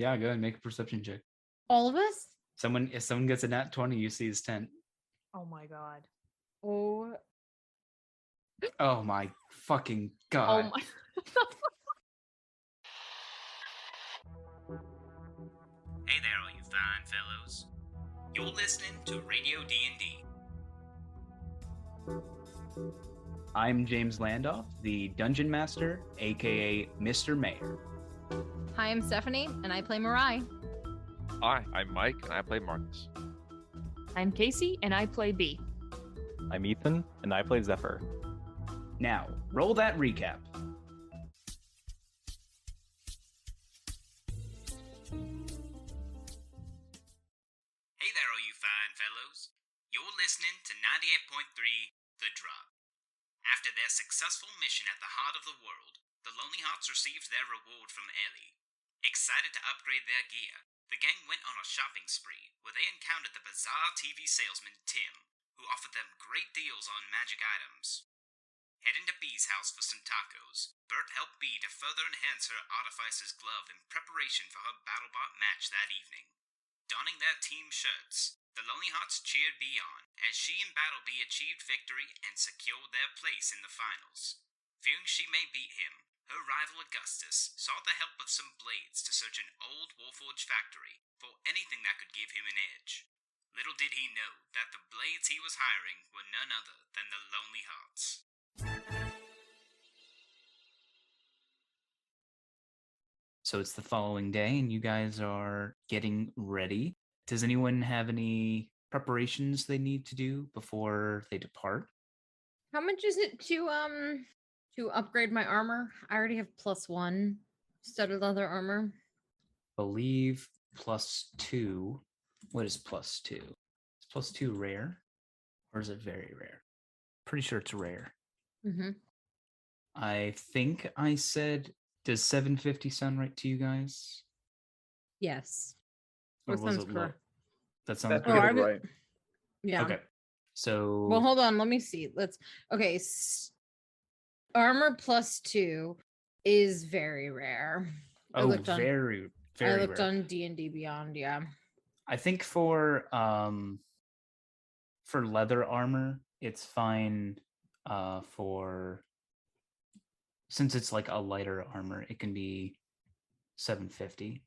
Yeah, go ahead and make a perception check. All of us? If someone gets a nat 20, you see his tent. Oh my god. Oh. Oh my fucking Oh god. my. Hey there, all you fine fellows. You're listening to Radio D&D. I'm James Landoff, the Dungeon Master, aka Mr. Mayor. Hi, I'm Stephanie, and I play Mirai. Hi, I'm Mike, and I play Marcus. I'm Casey, and I play B. I'm Ethan, and I play Zephyr. Now, roll that recap. Hey there, all you fine fellows. You're listening to 98.3 The Drop. After their successful mission at the heart of the world, the Lonely Hearts received their reward from Ellie. Excited to upgrade their gear, the gang went on a shopping spree where they encountered the bizarre TV salesman Tim, who offered them great deals on magic items. Heading to B's house for some tacos, Bert helped B to further enhance her artificer's glove in preparation for her BattleBot match that evening. Donning their team shirts, the Lonely Hearts cheered B on as she and Battlebee achieved victory and secured their place in the finals. Fearing she may beat him, her rival Augustus sought the help of some blades to search an old warforged factory for anything that could give him an edge. Little did he know that the blades he was hiring were none other than the Lonely Hearts. So it's the following day, and you guys are getting ready. Does anyone have any preparations they need to do before they depart? How much is it to upgrade my armor? I already have +1 studded leather armor. Believe +2. What is +2? Is +2 rare? Or is it very rare? Pretty sure it's rare. Mm-hmm. I think I said, does 750 sound right to you guys? Yes. Or That was sounds it low? correct. That sounds Oh, good. right. Yeah. Okay. So Well, hold on. Let me see. Okay. Armor +2 is very rare. I looked on very rare. on D&D Beyond. Yeah. I think for leather armor, it's fine. Since it's like a lighter armor, it can be 750.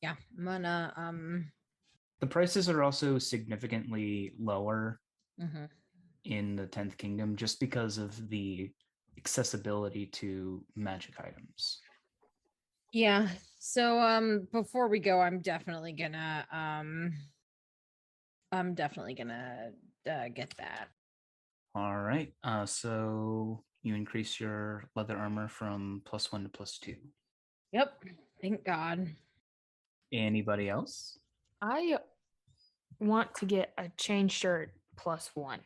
Yeah. I'm gonna The prices are also significantly lower mhm. in the 10th Kingdom just because of the accessibility to magic items. Yeah. So before we go, I'm definitely gonna get that. All right. So you increase your leather armor from +1 to +2. Yep. Thank God. Anybody else? I want to get a chain shirt +1.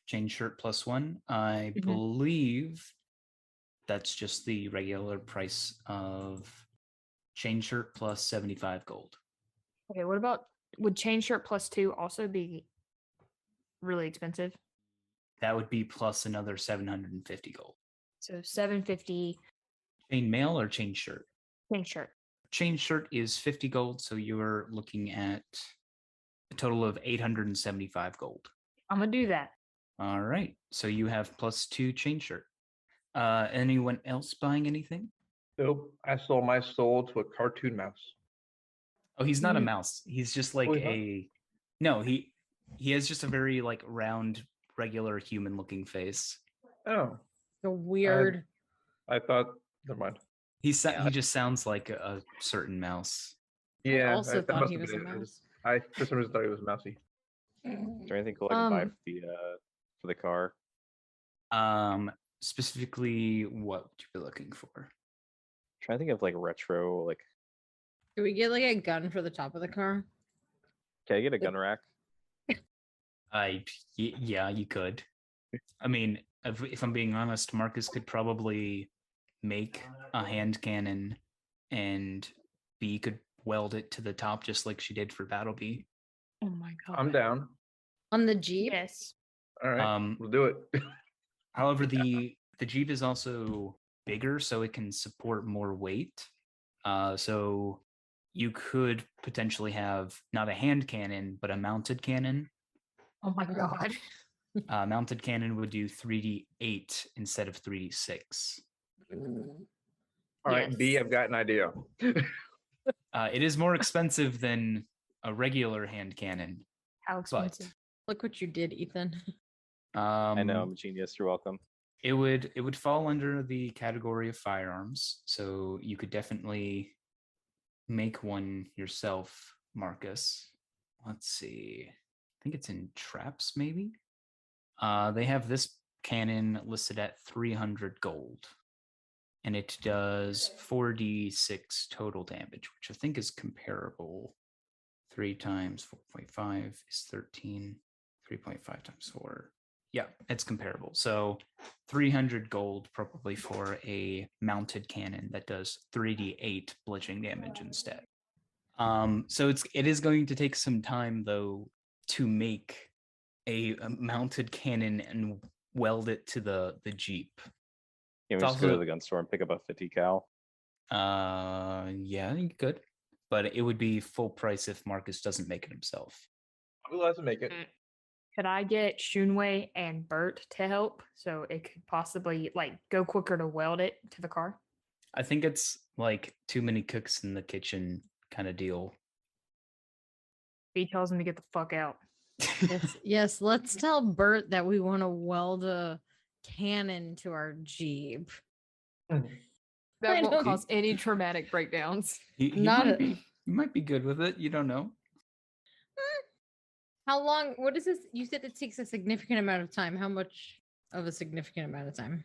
Chain shirt +1. I Mhm. believe that's just the regular price of chain shirt plus 75 gold. Okay, would chain shirt +2 also be really expensive? That would be plus another 750 gold. So 750 Chain mail or chain shirt? chain shirt. Chain shirt is 50 gold, so you're looking at a total of 875 gold. I'm gonna do that. All right, so you have +2 chain shirt. Anyone else buying anything? Nope. I sold my soul to a cartoon mouse. Oh, he's not a mouse. He's just like he's no, he has just a very like round, regular human looking face. Oh. The weird. I thought, never mind. He just sounds like a certain mouse. Yeah. I also that thought must he have was a been it. mouse. I for some reason thought he was mousy. Is there anything cool I can buy for the car? Specifically, what would you be looking for? I'm trying to think of like retro, like. Do we get like a gun for the top of the car? Can I get a gun rack? Yeah, you could. I mean, if I'm being honest, Marcus could probably make a hand cannon, and B could weld it to the top just like she did for Battlebee. Oh my god. I'm down. On the Jeep? Yes. All right. We'll do it. However, the Jeep is also bigger, so it can support more weight. So you could potentially have not a hand cannon, but a mounted cannon. Oh my god. Mounted cannon would do 3d8 instead of 3d6. All right, B, Yes. I've got an idea. It is more expensive than a regular hand cannon, How but expensive? Look what you did, Ethan. I know, I'm a genius. You're welcome. It would fall under the category of firearms, so you could definitely make one yourself, Marcus. Let's see. I think it's in traps, maybe. They have this cannon listed at 300 gold, and it does 4d6 total damage, which I think is comparable. 3 times 4.5 is 13. 3.5 times 4. Yeah, it's comparable. So 300 gold probably for a mounted cannon that does 3d8 bludgeoning damage instead. So it is going to take some time though to make a mounted cannon and weld it to the Jeep. Can we It's just go to also- the gun store and pick up a 50 cal? Yeah, you could, but it would be full price if Marcus doesn't make it himself. Who has to make it? Could I get Shunwei and Bert to help so it could possibly like go quicker to weld it to the car? I think it's like too many cooks in the kitchen kind of deal. B tells him to get the fuck out. Yes, let's tell Bert that we want to weld a cannon to our Jeep. That I won't don't- cause any traumatic breakdowns. He Not might a- be, he might be good with it. You don't know. How long? What is this? You said it takes a significant amount of time. How much of a significant amount of time?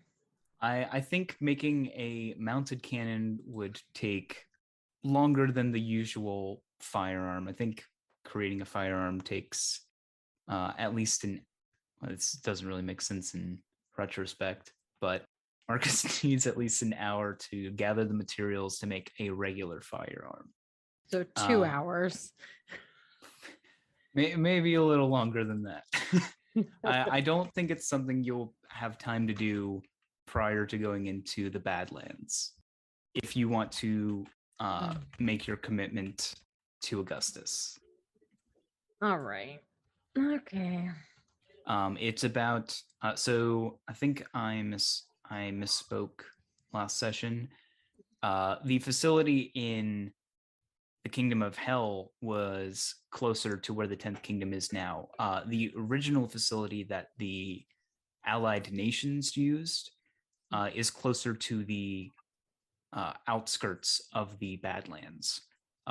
I think making a mounted cannon would take longer than the usual firearm. I think creating a firearm takes at least this doesn't really make sense in retrospect, but Marcus needs at least an hour to gather the materials to make a regular firearm. So 2 Uh, hours. Maybe a little longer than that. I don't think it's something you'll have time to do prior to going into the Badlands if you want to make your commitment to Augustus. All right. Okay. It's about so I think I misspoke last session. The facility in the Kingdom of Hell was closer to where the 10th Kingdom is now. The original facility that the Allied nations used is closer to the outskirts of the Badlands.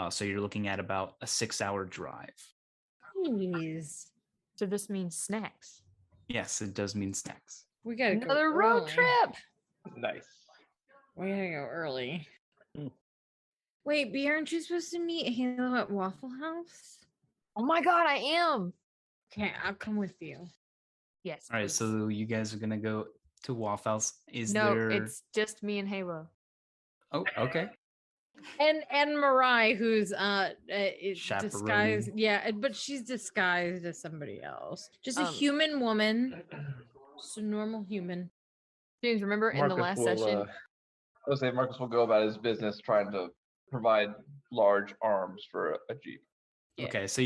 So you're looking at about a 6-hour drive. Please. So this means snacks. Yes, it does mean snacks. We gotta Another go road early. trip. Nice. We gotta go early. Mm. Wait, B, aren't you supposed to meet Halo at Waffle House? Oh my god, I am. Okay, I'll come with you. Yes. All right, please. so you guys are gonna go to Waffle House. Is no, there? it's just me and Halo. Oh, okay. And Mariah, who's is disguised, Chaperoning. yeah, but she's disguised as somebody else. Just a Um, human woman, just a normal human. James, remember in the last session? I would say Marcus will go about his business trying to provide large arms for a Jeep. Okay, so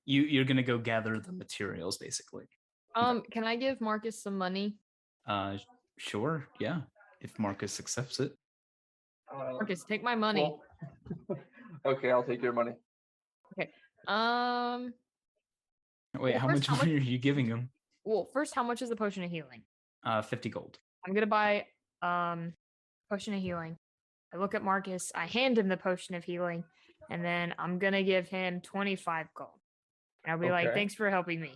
you're gonna go gather the materials basically. Can I give Marcus some money? Sure, yeah, if Marcus accepts it. Marcus, take my money. Well, okay, I'll take your money. Um, Wait, Well, how first, much how much- money are you giving him? well, first, how much is the potion of healing? 50 gold. I'm gonna buy potion of healing. I look at Marcus, I hand him the potion of healing, and then I'm gonna give him 25 gold. And I'll be like, Okay. thanks for helping me.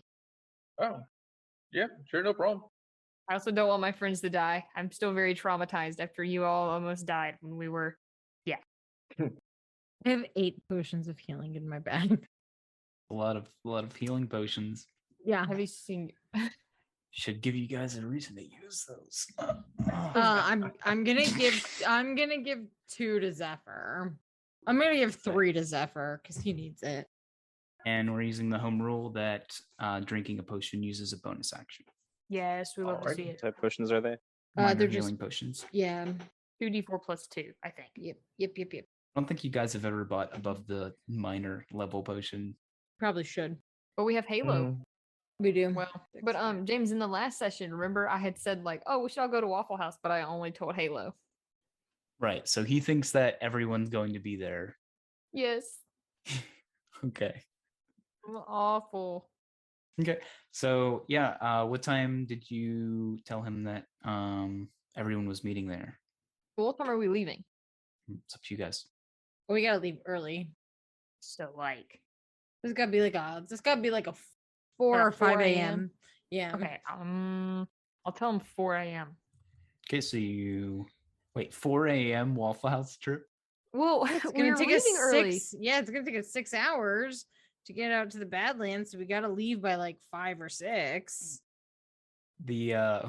Oh, yeah, sure, no problem. I also don't want my friends to die. I'm still very traumatized after you all almost died when we were. I have 8 potions of healing in my bag. A lot of healing potions. Yeah. Have you seen? Should give you guys a reason to use those. I'm gonna give 2 to Zephyr. I'm gonna give 3 to Zephyr because he needs it. And we're using the home rule that drinking a potion uses a bonus action. Yes, we love to see Alrighty. it. What type of potions are they? Minor They're healing just potions. yeah. 2d4 plus 2, I think. Yep. don't think you guys have ever bought above the minor level potion. Probably should. But we have Halo. Mm. We do. Well, but James, in the last session, remember I had said like, oh, we should all go to Waffle House, but I only told Halo. Right. So he thinks that everyone's going to be there. Yes. Okay. Awful. Okay. So yeah, what time did you tell him that everyone was meeting there? Well, what time are we leaving? It's up to you guys. We gotta leave early. So like, This gotta be like a 4 At or 5 4 a.m. Yeah. okay, I'll tell him 4 a.m. Okay, so you wait, 4 a.m. Waffle House trip? Well, It's we gonna were take us leaving early. 6. Yeah, it's gonna take us 6 hours to get out to the Badlands. So we gotta leave by like 5 or 6. The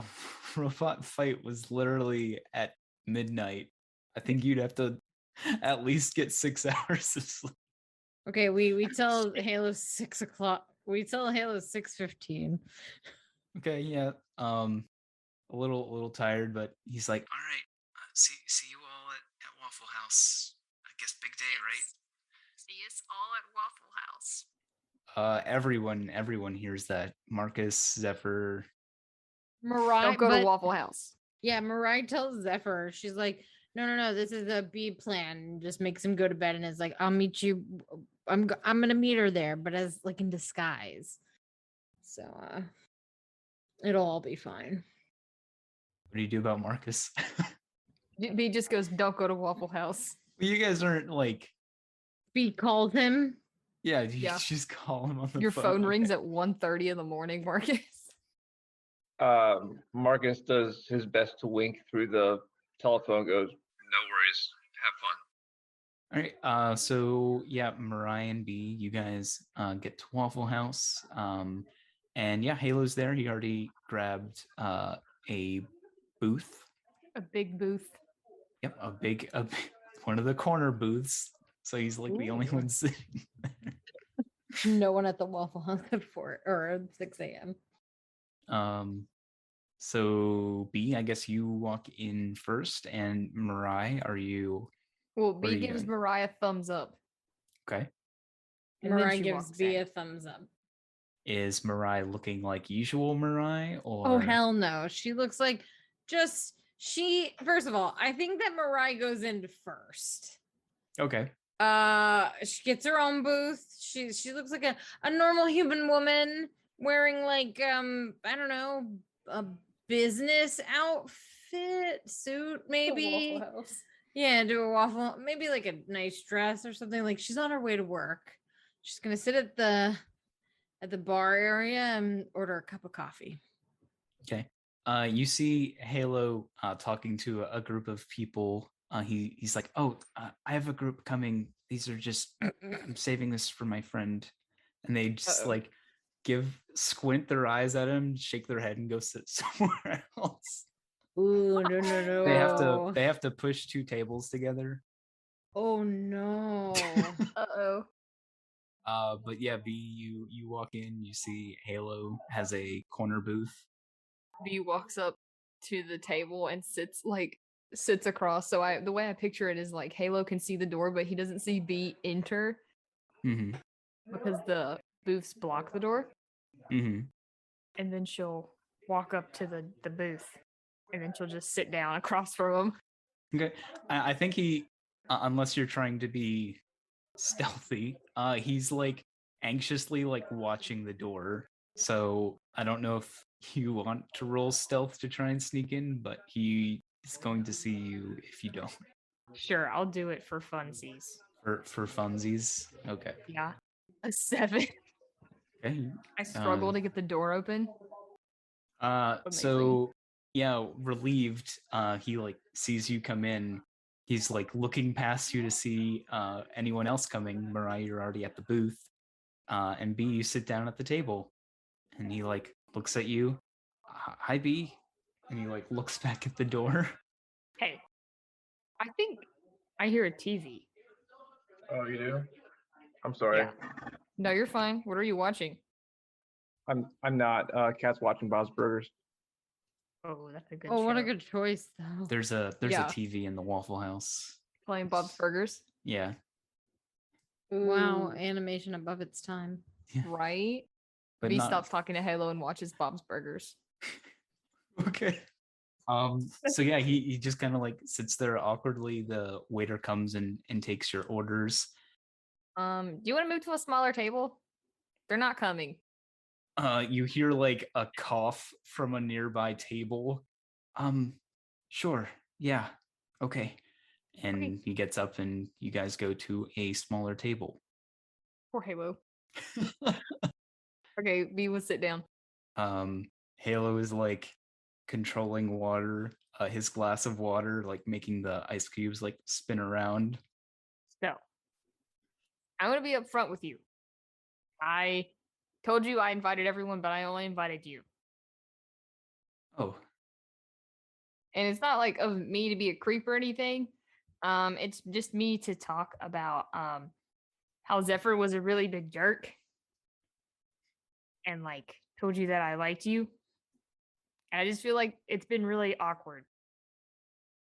robot fight was literally at midnight. I think you'd have to at least get 6 hours of sleep. Okay, we tell Halo 6 o'clock. We tell Halo 6:15. Okay, yeah. A little tired, but he's like, All right. See you all at Waffle House. I guess big day, right? See us all at Waffle House. everyone hears that. Marcus, Zephyr. Mariah, Don't go to but- Waffle House. Yeah, Mariah tells Zephyr, she's like, no, this is a B plan. And just makes him go to bed and is like, I'll meet you. I'm gonna meet her there, but as like in disguise. So it'll all be fine. What do you do about Marcus? B just goes, don't go to Waffle House. You guys aren't like, B called him. yeah, you Yeah. just call him on the Your phone rings okay. at 1:30 in the morning, Marcus. Marcus does his best to wink through the telephone. Goes, no worries, have fun. All right. So yeah, Mariah and B, you guys get to Waffle House. And yeah, Halo's there. He already grabbed a booth. A big booth. Yep, a one of the corner booths. So he's like the only Ooh. one sitting. No one at the Waffle House at 4 or 6 a.m. So B, I guess you walk in first, and Mariah, are you Well, What are B you gives doing? Mariah thumbs up. okay? And then Mariah she gives walks B in. a thumbs up. Is Mariah looking like usual Mariah, or Oh hell no. She looks like first of all, I think that Mariah goes in first. okay? She gets her own booth. She looks like a normal human woman wearing like I don't know, a business outfit, suit, maybe. Waffle House. Yeah, do a waffle, maybe like a nice dress or something. Like she's on her way to work. She's gonna sit at the bar area and order a cup of coffee. Okay. You see Halo talking to a group of people. He's like, "Oh, I have a group coming. These are just I'm saving this for my friend," and they just Uh-oh. like squint their eyes at him, shake their head, and go sit somewhere else. Ooh, no. They have to push 2 tables together. Oh no. Uh-oh. But yeah, B, you walk in, you see Halo has a corner booth. B walks up to the table and sits across. So the way I picture it is like Halo can see the door, but he doesn't see B enter Mm-hmm. because the booths block the door. Mm-hmm. And then she'll walk up to the booth, and then she'll just sit down across from him. Okay. I think he, unless you're trying to be stealthy, he's like anxiously like watching the door. So I don't know if you want to roll stealth to try and sneak in, but he is going to see you if you don't. Sure, I'll do it for funsies. For funsies. Okay. Yeah. A 7. Okay. I struggle Um, to get the door open. So yeah, relieved, he like sees you come in. He's like looking past you to see anyone else coming. Mariah, you're already at the booth. And B, you sit down at the table. And he like looks at you. Hi B. And he like looks back at the door. Hey, I think I hear a TV. Oh, you do? I'm sorry. Yeah. No, you're fine. What are you watching? I'm not. Cat's watching Bob's Burgers. Oh, that's a good Oh, what a show. good choice though. There's a Yeah. TV in the Waffle House. Playing Bob's Burgers. Yeah. Wow, Ooh, animation above its time. right? But V not stops talking to Halo and watches Bob's Burgers. okay. So yeah, he just kind of like sits there awkwardly. The waiter comes and takes your orders. Do you want to move to a smaller table? They're not coming. You hear like a cough from a nearby table. Sure. Yeah. Okay. And he gets up and you guys go to a smaller table. Poor Halo. Okay, V will sit down. Halo is like controlling water, his glass of water, like making the ice cubes like spin around. So, I'm going to be upfront with you. I told you I invited everyone, but I only invited you. Oh, And it's not like of me to be a creep or anything. It's just me to talk about how Zephyr was a really big jerk and like told you that I liked you. And I just feel like it's been really awkward.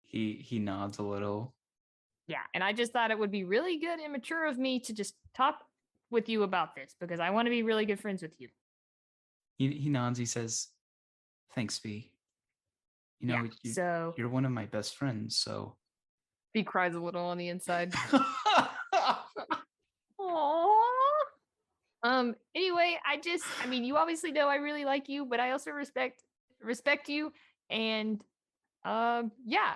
he nods a little. Yeah, and I just thought it would be really good and mature of me to just talk with you about this because I want to be really good friends with you. He nods. He says, "Thanks, V. You know, So you're one of my best friends. So." he cries a little on the inside. Anyway, I mean, you obviously know I really like you, but I also respect you. And yeah,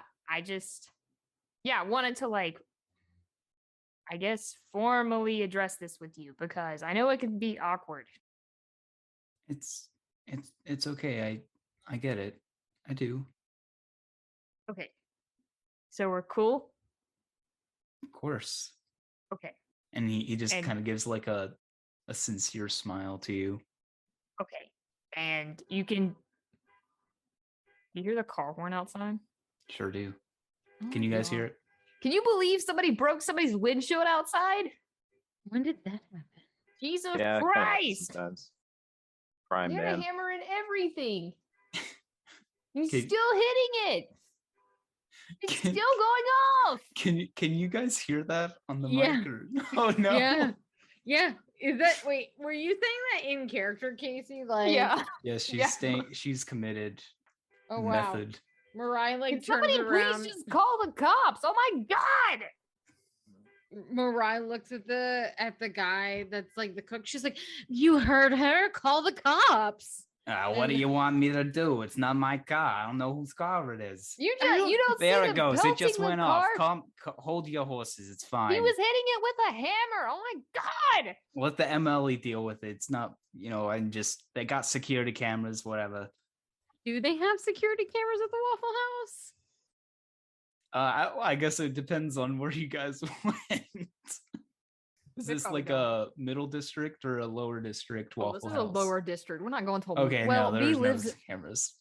wanted to like, I guess, formally address this with you because I know it can be awkward. It's okay. I get it. I do. Okay. So we're cool. Of course. Okay. And he just And- kind of gives like a sincere smile to you. Okay. And you hear the car horn outside? Sure do. Oh Can you guys hear God. it? Can you believe somebody broke somebody's windshield outside? When did that happen? Jesus Yeah, it kinda happens Christ. sometimes. Crime They had man. a hammer and everything. He's Okay. still hitting it. It's Can- still going off. Can you guys hear that on the Yeah. mic? Or... Oh no. Yeah. Yeah. Is that wait, were you saying that in character, Casey? Like Yeah. Yes, she's Yeah. staying. She's committed. Oh wow. Method. Mariah like Can turns somebody around. please just call the cops? Oh my God. Mariah looks at the guy that's like the cook. She's like, "You heard her. Call the cops." What do And- you want me to do? It's not my car. I don't know whose car it is. You don't There see it the goes. It pelting just the went off. car? Hold your horses. It's fine. He was hitting it with a hammer. Oh my God. Let the MLE deal with it. It's not, they got security cameras, whatever. Do they have security cameras at the Waffle House? I guess it depends on where you guys went. Is They this probably like don't. a middle district or a lower district Oh, Waffle this is House? a lower district. We're not going to a Okay, well, no, V there's lives. no cameras.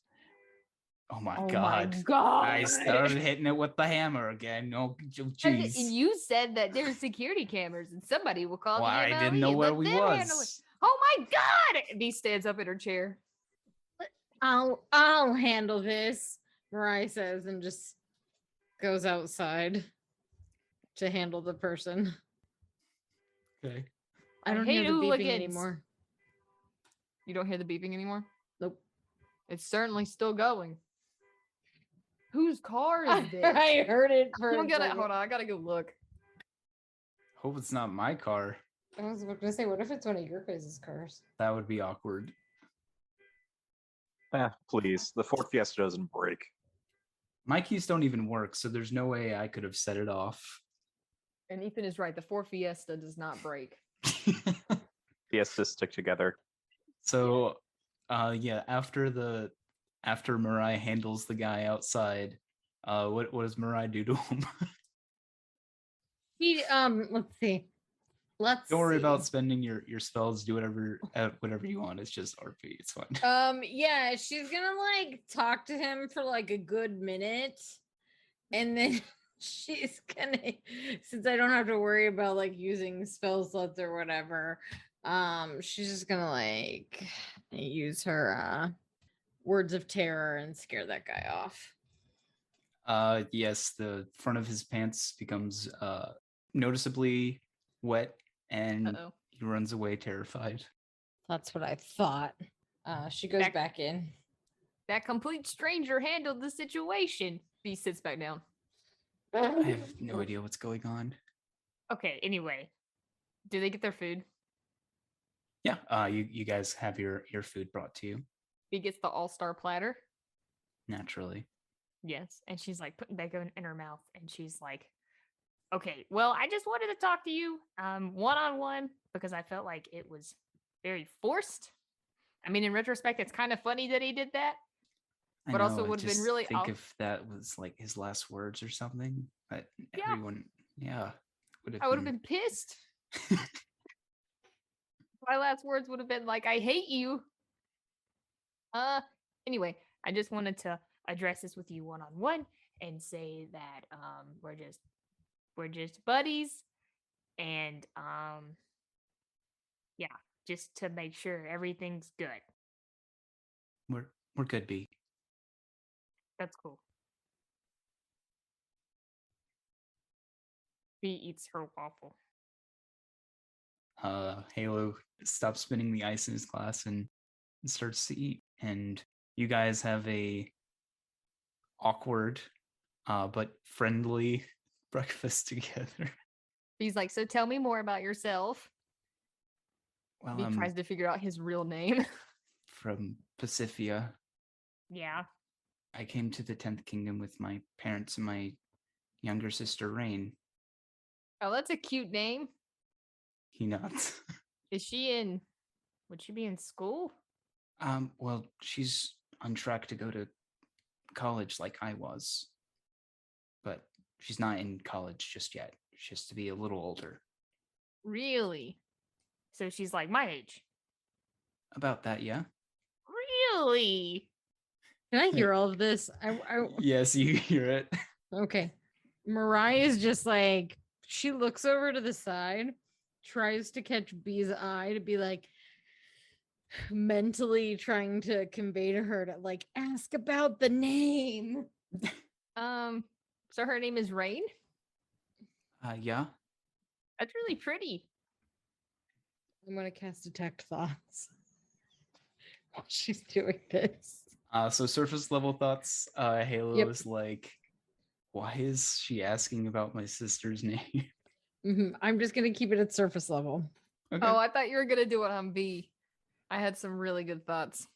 Oh my Oh god. my God. I started hitting it with the hammer again. Oh, And jeez. you said that there's security cameras and somebody will call Well, the I MLE didn't know and where let we them handle it. was. Oh my God. V stands up in her chair. I'll handle this, Mariah says, and just goes outside to handle the person. Okay. I I don't hate hear the beeping hooligans. anymore. You don't hear the beeping anymore? Nope. It's certainly still going. Whose car is this? I heard it for I'm a gonna second. hold on. I gotta go look. Hope it's not my car. I was gonna say, what if it's one of your guys' cars? That would be awkward. Please. The Ford Fiesta doesn't break. My keys don't even work, so there's no way I could have set it off. And Ethan is right. The Ford Fiesta does not break. Fiestas stick together. So, yeah, after Mariah handles the guy outside, what does Mariah do to him? He let's see. Don't worry see. about spending your spells. Do whatever you want. It's just RP. It's fine. Yeah, she's gonna like talk to him for like a good minute, and then she's gonna, since I don't have to worry about like using spell slots or whatever, she's just gonna like use her words of terror and scare that guy off. Yes, the front of his pants becomes noticeably wet, and Uh-oh. he runs away terrified. That's what I thought. She goes Back- back in. That complete stranger handled the situation. B sits back down. I have no idea what's going on. Okay, anyway. Do they get their food? Yeah, you guys have your food brought to you B gets the all-star platter. naturally. Yes. And she's like putting bacon in her mouth. And she's like, okay, well, I just wanted to talk to you one-on-one because I felt like it was very forced. I mean, in retrospect, it's kind of funny that he did that. I But also know, I would've been just really think off- if that was like his last words or something, but Yeah. everyone, yeah, I would have been pissed. My last words would have been like, I hate you. Anyway, I just wanted to address this with you one-on-one and say that we're just buddies and yeah, just to make sure everything's good. We're good, B. That's cool. B eats her waffle. Halo stops spinning the ice in his glass and starts to eat, and you guys have a awkward but friendly breakfast together. B's like, so tell me more about yourself. Well, B I'm tries to figure out his real name. from Pacifia. Yeah. I came to the 10th Kingdom with my parents and my younger sister Rain. Oh, that's a cute name. He nods. Is she in? Would she be in school? Well, she's on track to go to college like I was, but she's not in college just yet. She has to be a little older. Really? So she's like my age. About that, yeah? Really? Can I hear all of this? Yes, you hear it. Okay. Mariah is just like, she looks over to the side, tries to catch B's eye to be like, mentally trying to convey to her to like ask about the name. So her name is Rain. Yeah. That's really pretty. I'm gonna cast detect thoughts while she's doing this. So surface level thoughts, Halo Yep. is like, why is she asking about my sister's name? I'm just gonna keep it at surface level. Okay. Oh, I thought you were gonna do it on B. I had some really good thoughts.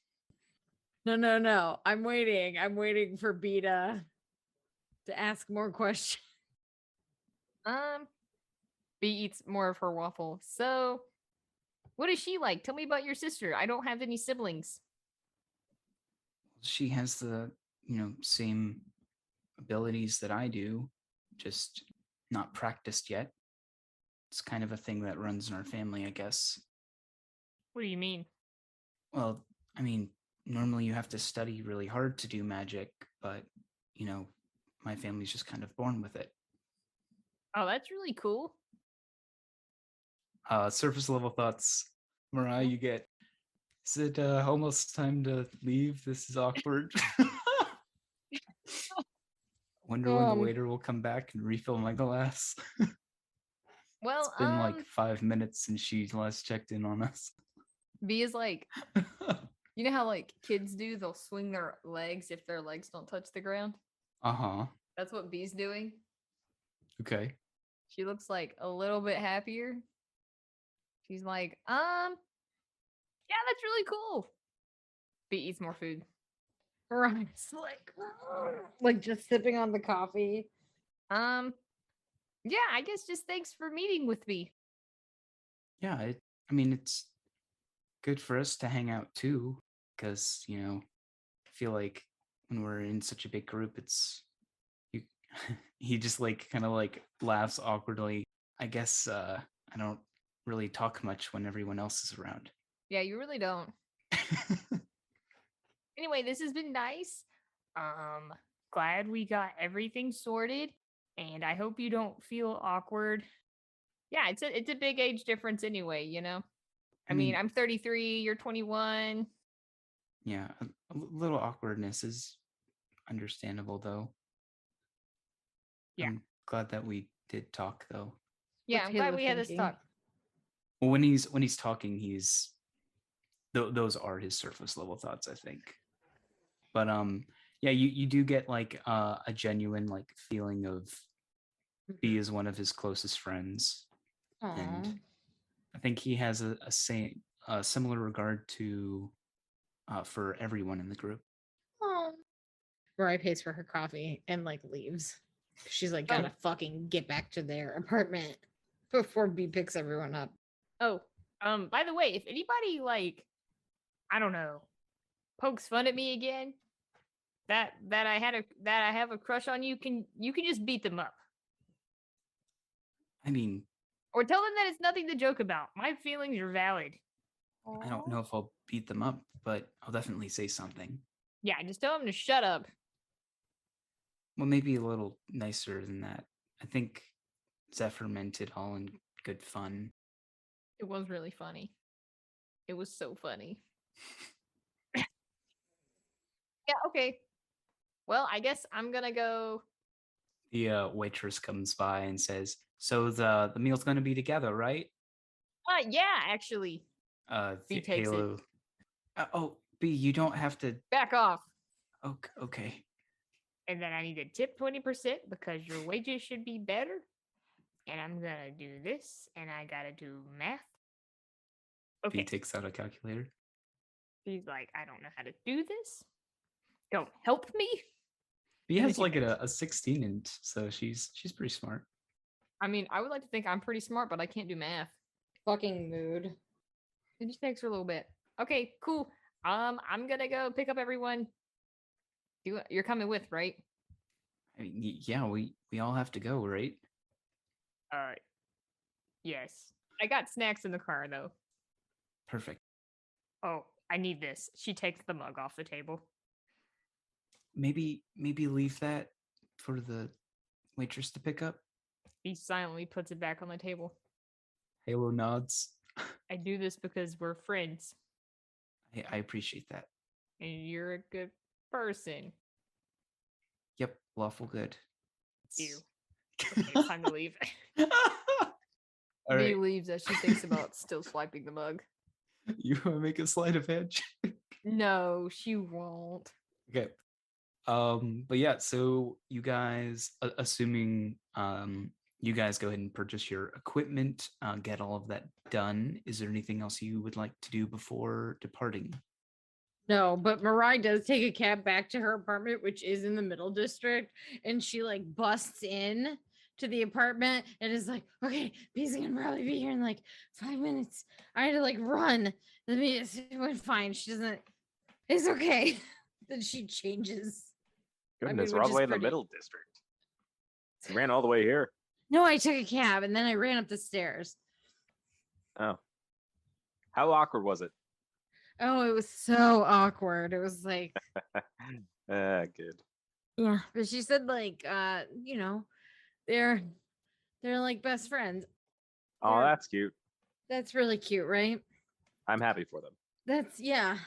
No. I'm waiting. I'm waiting for B to ask more questions. B eats more of her waffle. So, what is she like? Tell me about your sister. I don't have any siblings. She has the, same abilities that I do, just not practiced yet. It's kind of a thing that runs in our family, I guess. What do you mean? Well, I mean, normally you have to study really hard to do magic, but, my family's just kind of born with it. Oh, that's really cool. Surface level thoughts. Mariah, you get, is it almost time to leave? This is awkward. Wonder when the waiter will come back and refill my glass. Well, It's been like 5 minutes since she last checked in on us. B is like, you know how like kids do? They'll swing their legs if their legs don't touch the ground. Uh-huh. That's what B's doing. Okay. She looks like a little bit happier. She's like, yeah, that's really cool. B eats more food. Mariah's like just sipping on the coffee. Yeah, I guess just thanks for meeting with me. Yeah, I mean, it's good for us to hang out too, because, I feel like when we're in such a big group, he just like kind of like laughs awkwardly. I guess I don't really talk much when everyone else is around. Yeah, you really don't. Anyway, this has been nice. Glad we got everything sorted, and I hope you don't feel awkward. Yeah, it's a big age difference anyway, you know. I mean, I'm 33, you're 21. Yeah, a little awkwardness is understandable though. Yeah. I'm glad that we did talk though. Yeah, What's I'm glad Halo we had this thinking? talk. Well, when he's talking, those are his surface level thoughts, I think. But yeah, you do get like a genuine like feeling of B is one of his closest friends, Aw. and I think he has a similar regard to for everyone in the group. Aw. Mariah pays for her coffee and like leaves. She's like, gotta fucking get back to their apartment before B picks everyone up. Oh, by the way, if anybody like, I don't know, pokes fun at me again, that I have a crush on you can just beat them up I mean, or tell them that it's nothing to joke about. My feelings are valid. I don't know if I'll beat them up, but I'll definitely say something. Yeah, just tell them to shut up. Well, maybe a little nicer than that. I think Zephyr meant it all in good fun. It was really funny. It was so funny. Yeah, okay. Well, I guess I'm gonna go. The waitress comes by and says, "So the meal's going to be together, right?" Yeah, actually. B takes it. Halo. Oh, B, you don't have to. Back off. Okay. And then I need to tip 20% because your wages should be better. And I'm gonna do this, and I gotta do math. Okay. B takes out a calculator. She's like, I don't know how to do this. Don't help me. B And then has she like pays. a 16 int, so she's pretty smart. I mean, I would like to think I'm pretty smart, but I can't do math. Fucking mood. It just takes her a little bit. Okay, cool. I'm gonna go pick up everyone. You're coming with, right? I mean, yeah, we all have to go, right? Yes. I got snacks in the car though. Perfect. Oh, I need this. She takes the mug off the table. Maybe leave that for the waitress to pick up. He silently puts it back on the table. Halo nods. I do this because we're friends I appreciate that. and you're a good person. Yep, lawful good. You. Okay, it's time to leave. All B right. leaves as she thinks about still swiping the mug. You want to make a sleight of hand check? No, she won't. Okay. But yeah, so you guys, assuming you guys go ahead and purchase your equipment, get all of that done. Is there anything else you would like to do before departing? No, but Mariah does take a cab back to her apartment, which is in the middle district, and she like busts in to the apartment and is like, okay, B's gonna probably be here in like 5 minutes. I had to like run. It went fine. She doesn't, it's okay. Then she changes. Goodness, which we're all is the way in the pretty- middle district. You ran all the way here. No, I took a cab and then I ran up the stairs. Oh. How awkward was it? Oh, it was so awkward. It was like, Good. yeah, but she said like, you know, they're like best friends. Oh, They're- that's cute. That's really cute, right? I'm happy for them. That's yeah.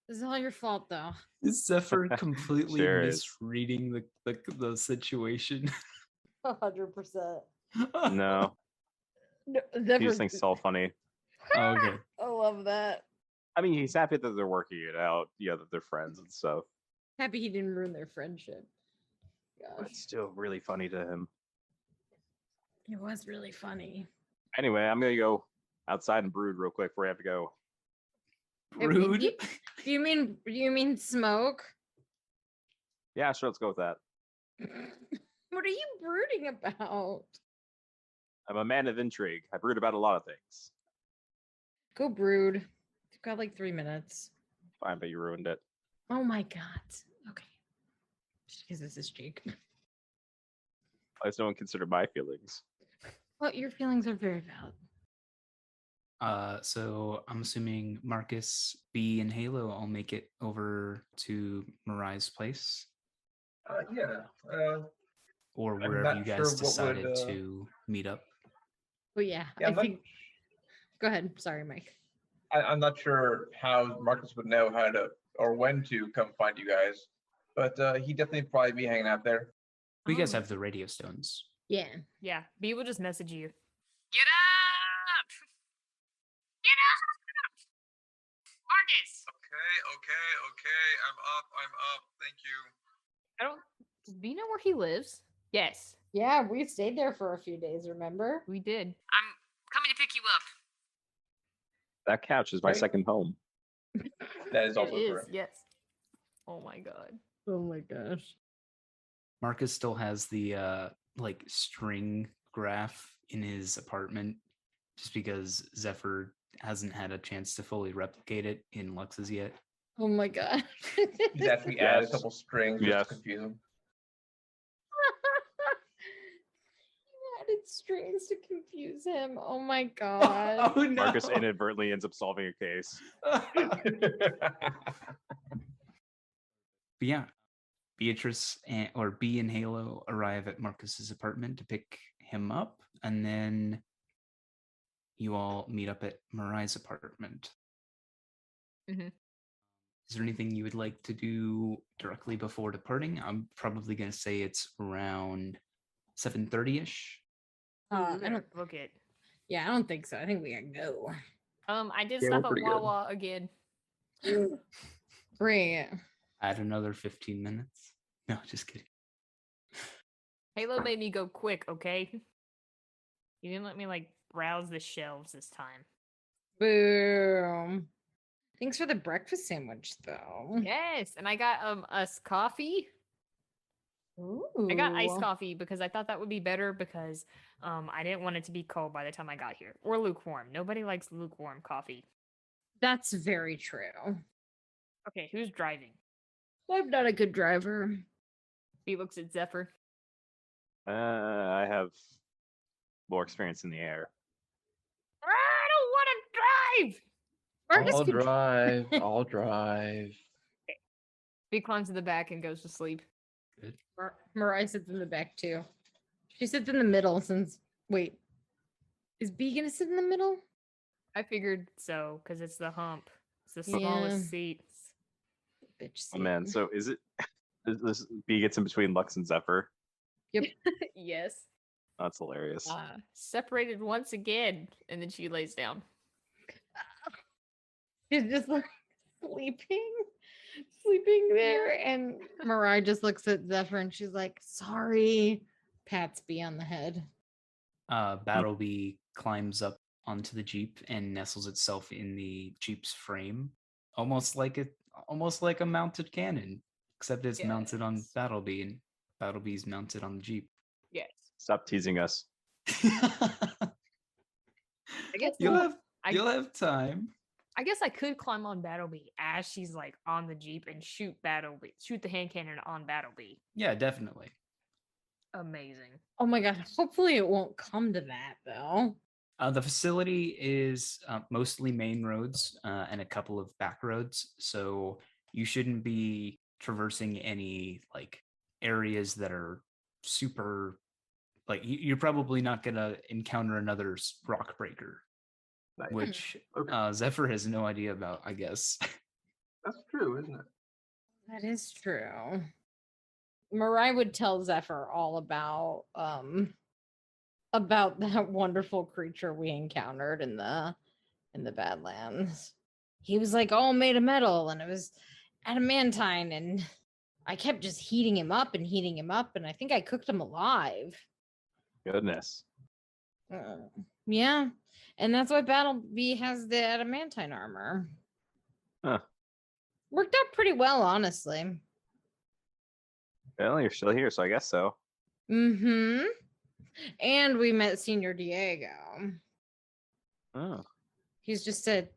This is all your fault though. Is Zephyr completely Sure is. misreading the situation? 100%. No, he just thinks it's all funny. Oh, okay. I love that. I mean, he's happy that they're working it out. Yeah, that they're friends and stuff. Happy he didn't ruin their friendship. But Gosh, it's still really funny to him. it was really funny. Anyway, I'm gonna go outside and brood real quick before I have to go. Rude. Do you mean smoke? Yeah, sure, let's go with that. What are you brooding about? I'm a man of intrigue. I brood about a lot of things. Go brood. You've got like 3 minutes. Fine, but you ruined it. Oh my god. Okay. Just because this is Jake. I just don't consider my feelings. Well, your feelings are very valid. So I'm assuming Marcus, B, and Halo all make it over to Mariah's place, Yeah. or I'm wherever not you guys sure what decided would, to meet up. But yeah, Yeah, I I'm not- think. Go ahead. Sorry, Mike. I'm not sure how Marcus would know how to or when to come find you guys, but he definitely probably be hanging out there. You guys Oh. have the radio stones. Yeah. Yeah, B will just message you. Get up! Get up! Marcus! Okay. I'm up. Thank you. I don't. Does B know where he lives? Yes, Yeah, we stayed there for a few days, remember? we did. I'm coming to pick you up. That couch is my Right. second home. That is also It is. correct. Yes. Oh my god. Oh my gosh. Marcus still has the like string graph in his apartment just because Zephyr hasn't had a chance to fully replicate it in Lux's yet. Oh my god. He's actually add a Yes. couple strings just Yes. to confuse him. You added strings to confuse him. Oh my god. Oh no! Marcus inadvertently ends up solving a case. But yeah, Beatrice or B and Halo arrive at Marcus's apartment to pick him up, and then you all meet up at Marai's apartment. Mhm. Is there anything you would like to do directly before departing? I'm probably going to say it's around 7:30ish. Ooh, I we better don't. book it. Yeah, I don't think so. I think we gotta go. I did Yeah, stop we're at pretty good. Wawa again. Great. Add another 15 minutes. No, just kidding. Halo made me go quick, okay? You didn't let me like browse the shelves this time. Boom. Thanks for the breakfast sandwich, though. Yes, and I got us coffee. Ooh. I got iced coffee because I thought that would be better because I didn't want it to be cold by the time I got here. Or lukewarm. Nobody likes lukewarm coffee. That's very true. Okay, who's driving? I'm not a good driver. B looks at Zephyr. I have more experience in the air. I don't want to drive. Marcus I'll could drive. I'll drive. B climbs to the back and goes to sleep. Good. Mariah sits in the back too. She sits in the middle since. Wait, is B gonna sit in the middle? I figured so because it's the hump. It's the Yeah. smallest seat. Bitch seat. Oh man, so is it this B gets in between Lux and Zephyr? Yes. That's hilarious. Separated once again, and then she lays down. She's just like sleeping there, and Mariah just looks at Zephyr and she's like, "Sorry." Pats B on the head. Battlebee climbs up onto the Jeep and nestles itself in the Jeep's frame, almost like a mounted cannon, except it's mounted on Yes. Battlebee, and Battlebee's mounted on the Jeep. Yes. Stop teasing us. I guess You'll have time. I guess I could climb on Battlebee as she's like on the Jeep and shoot the hand cannon on Battlebee. Yeah, definitely. Amazing. Oh my god! Hopefully it won't come to that though. The facility is mostly main roads and a couple of back roads, so you shouldn't be traversing any like areas that are super. Like you're probably not gonna encounter another rock breaker, Nice. which Okay. Zephyr has no idea about, I guess. That's true, isn't it? That is true. Mariah would tell Zephyr all about that wonderful creature we encountered in the Badlands. He was like all made of metal, and it was adamantine, and I kept just heating him up, and I think I cooked him alive. Goodness. Yeah, and that's why Battlebee has the adamantine armor. Huh. Worked out pretty well, honestly. Well, you're still here, so I guess so. Mm-hmm. And we met Senior Diego. Oh. He's just a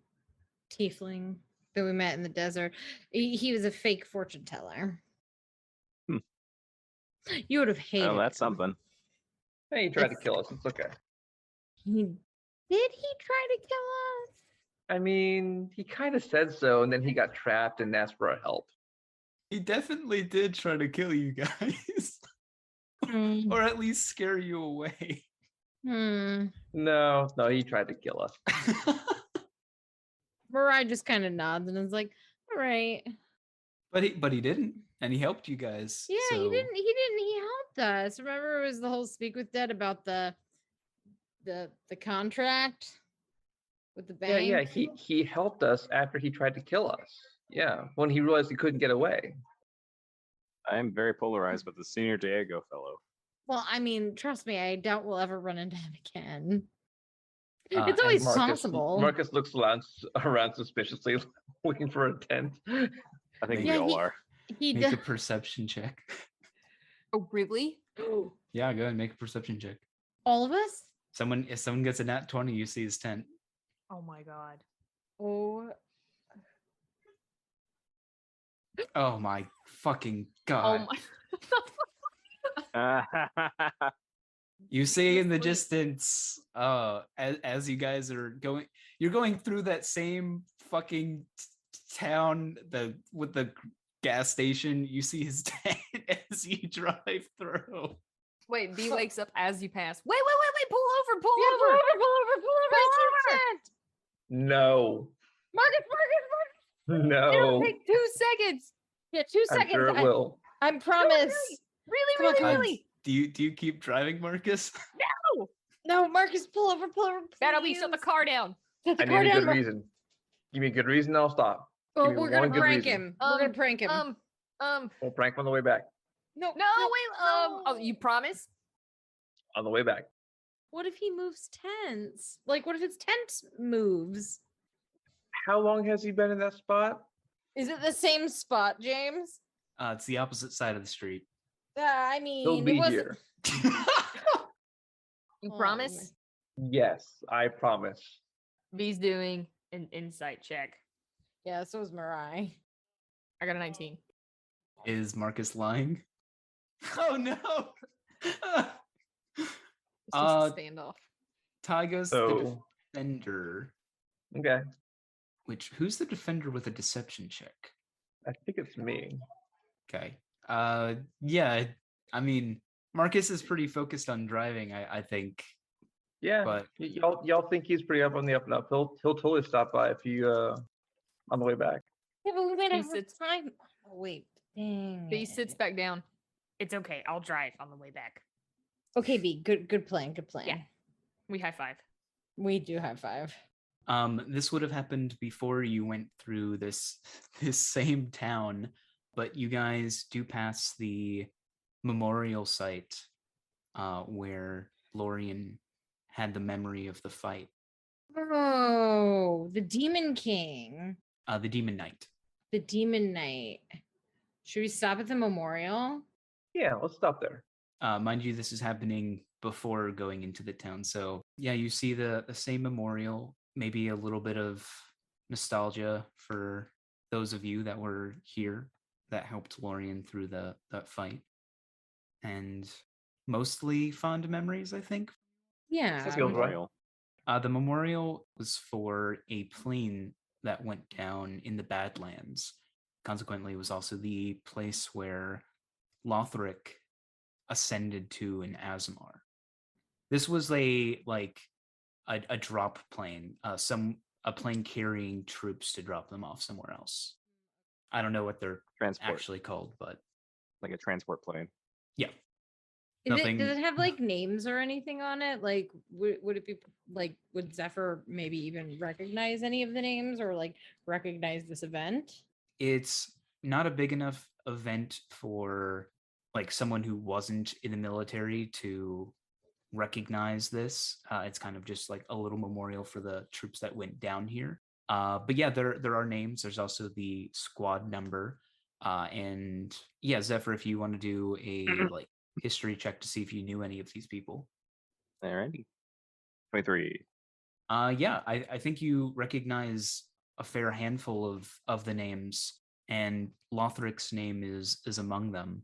tiefling that we met in the desert. He was a fake fortune teller. Hmm. You would have hated Well, that's him. something. Hey, he tried to kill us. It's okay. Did he try to kill us? I mean, he kind of said so, and then he got trapped and asked for help. He definitely did try to kill you guys, or at least scare you away. No, he tried to kill us. Mariah just kind of nods and is like, "All right." But he didn't, and he helped you guys. Yeah, so... he didn't. He helped helped us. Remember, it was the whole speak with Dead about the contract with the bank. Yeah. He helped us after he tried to kill us. Yeah, when he realized he couldn't get away. I am very polarized with the Senior Diego fellow. Well, I mean, trust me, I doubt we'll ever run into him again. Uh, It's always as possible. Marcus looks around suspiciously, looking for a tent. I think Yeah, we all are. He Make a does. perception check. Oh, really? Yeah, go ahead and make a perception check. All of us? If someone gets a nat 20, you see his tent. Oh my god. Oh, Oh my fucking Oh god. my. You see in the Wait. distance, as you guys are going, you're going through that same fucking town with the gas station. You see his tent as you drive through. Wait, B wakes up as you pass. Wait, pull over, pull yeah, over. pull over. No, Marcus. It'll no. take 2 seconds. Yeah, 2 I'm seconds. sure it will. I promise. Really, Come on, come on. really. Do you keep driving, Marcus? No, Marcus, pull over. That'll be shut the please. car down. Shut the I car need a down. good reason. Give me a good reason, I'll stop. Oh, Give me we're gonna one good prank reason. him. We're gonna prank him. We'll prank him on the way back. No, No, wait. Oh, you promise? On the way back. What if he moves tents? Like, what if his tent moves? How long has he been in that spot? Is it the same spot, James? It's the opposite side of the street. I mean, He'll be it wasn't. here. You Oh, promise? Yes, I promise. B's doing an insight check. Yeah, so is Mirai. I got a 19. Is Marcus lying? Oh no! It's just a standoff. Tyga's the So, defender. okay. Who's the defender with a deception check? I think it's me. Okay. Yeah. I mean, Marcus is pretty focused on driving. I think. Yeah, But y'all think he's pretty up on the up and up. He'll totally stop by if you on the way back. Yeah, but we made He it sits- time. Oh, wait, dang. B sits it. back down. It's okay. I'll drive on the way back. Okay, B. Good plan. Good plan. Yeah. We high five. We do high five. this would have happened before you went through this same town, but you guys do pass the memorial site where Lorien had the memory of the fight. Oh, the Demon King. The Demon Knight. The Demon Knight. Should we stop at the memorial? Yeah, let's stop there. Mind you, this is happening before going into the town. So yeah, you see the same memorial, maybe a little bit of nostalgia for those of you that were here that helped Lorien through that fight. And mostly fond memories, I think. Yeah. That feels right. Memorial. The memorial was for a plane that went down in the Badlands. Consequently, it was also the place where Lothric ascended to in Azamar. This was a drop plane, a plane carrying troops to drop them off somewhere else. I don't know what they're Transport. actually called, but Like a transport plane. yeah. Does Nothing. it have like names or anything on it? Like, would it be like, would Zephyr maybe even recognize any of the names or like recognize this event? It's not a big enough event for like someone who wasn't in the military to recognize this. It's kind of just like a little memorial for the troops that went down here. But yeah, there are names. There's also the squad number. And yeah, Zephyr, if you want to do a like history check to see if you knew any of these people. Alrighty. 23. Yeah, I think you recognize a fair handful of the names, and Lothric's name is among them.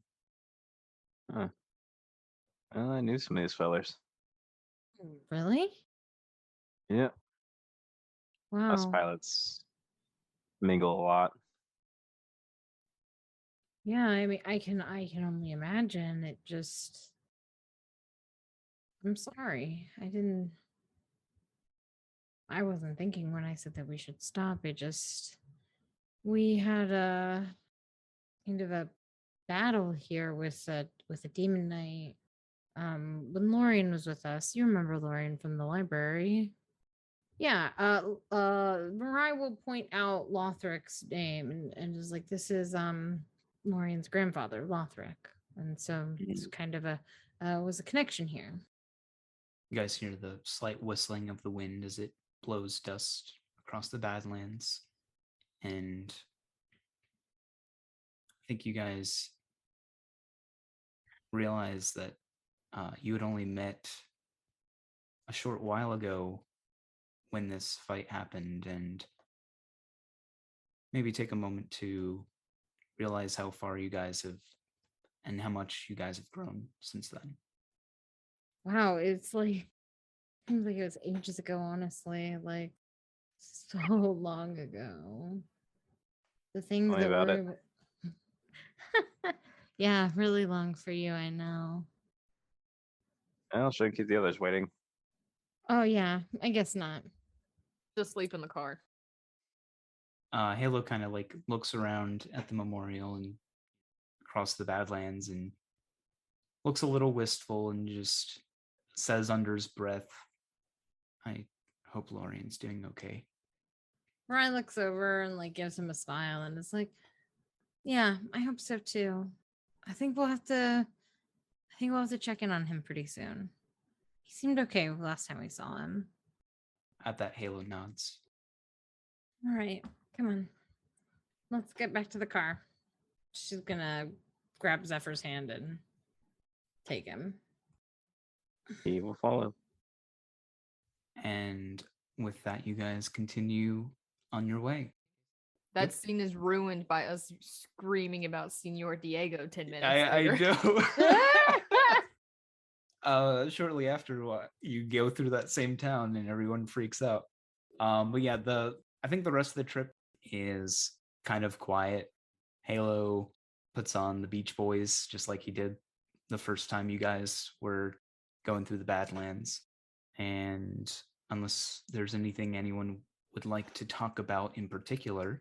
Well, I knew some of these fellers. Really? Yeah. Wow. Us pilots mingle a lot. Yeah, I mean, I can only imagine. It just, I'm sorry. I wasn't thinking when I said that we should stop. We had a kind of a battle here with a demon knight. When Lorian was with us, you remember Lorian from the library. Yeah, Mariah will point out Lothric's name and is like, this is Lorian's grandfather, Lothric. And so it's kind of was a connection here. You guys hear the slight whistling of the wind as it blows dust across the Badlands. And I think you guys realize that you had only met a short while ago when this fight happened, and maybe take a moment to realize how far you guys have and how much you guys have grown since then. Wow, it's like seems like it was ages ago, honestly. Like so long ago. The things Tell me that about were yeah, really long for you, I know. Well, shouldn't keep the others waiting. Oh yeah, I guess not. Just sleep in the car. Halo kind of like looks around at the memorial and across the Badlands and looks a little wistful and just says under his breath, I hope Lorian's doing okay. Ryan looks over and like gives him a smile and is like, yeah, I hope so too. I think we'll have to check in on him pretty soon. He seemed okay last time we saw him. At that, Halo nods. All right, come on. Let's get back to the car. She's gonna grab Zephyr's hand and take him. He will follow. And with that, you guys continue on your way. That scene is ruined by us screaming about Senor Diego 10 minutes I later. know. Shortly after, you go through that same town and everyone freaks out. But yeah, I think the rest of the trip is kind of quiet. Halo puts on the Beach Boys just like he did the first time you guys were going through the Badlands. And unless there's anything anyone would like to talk about in particular.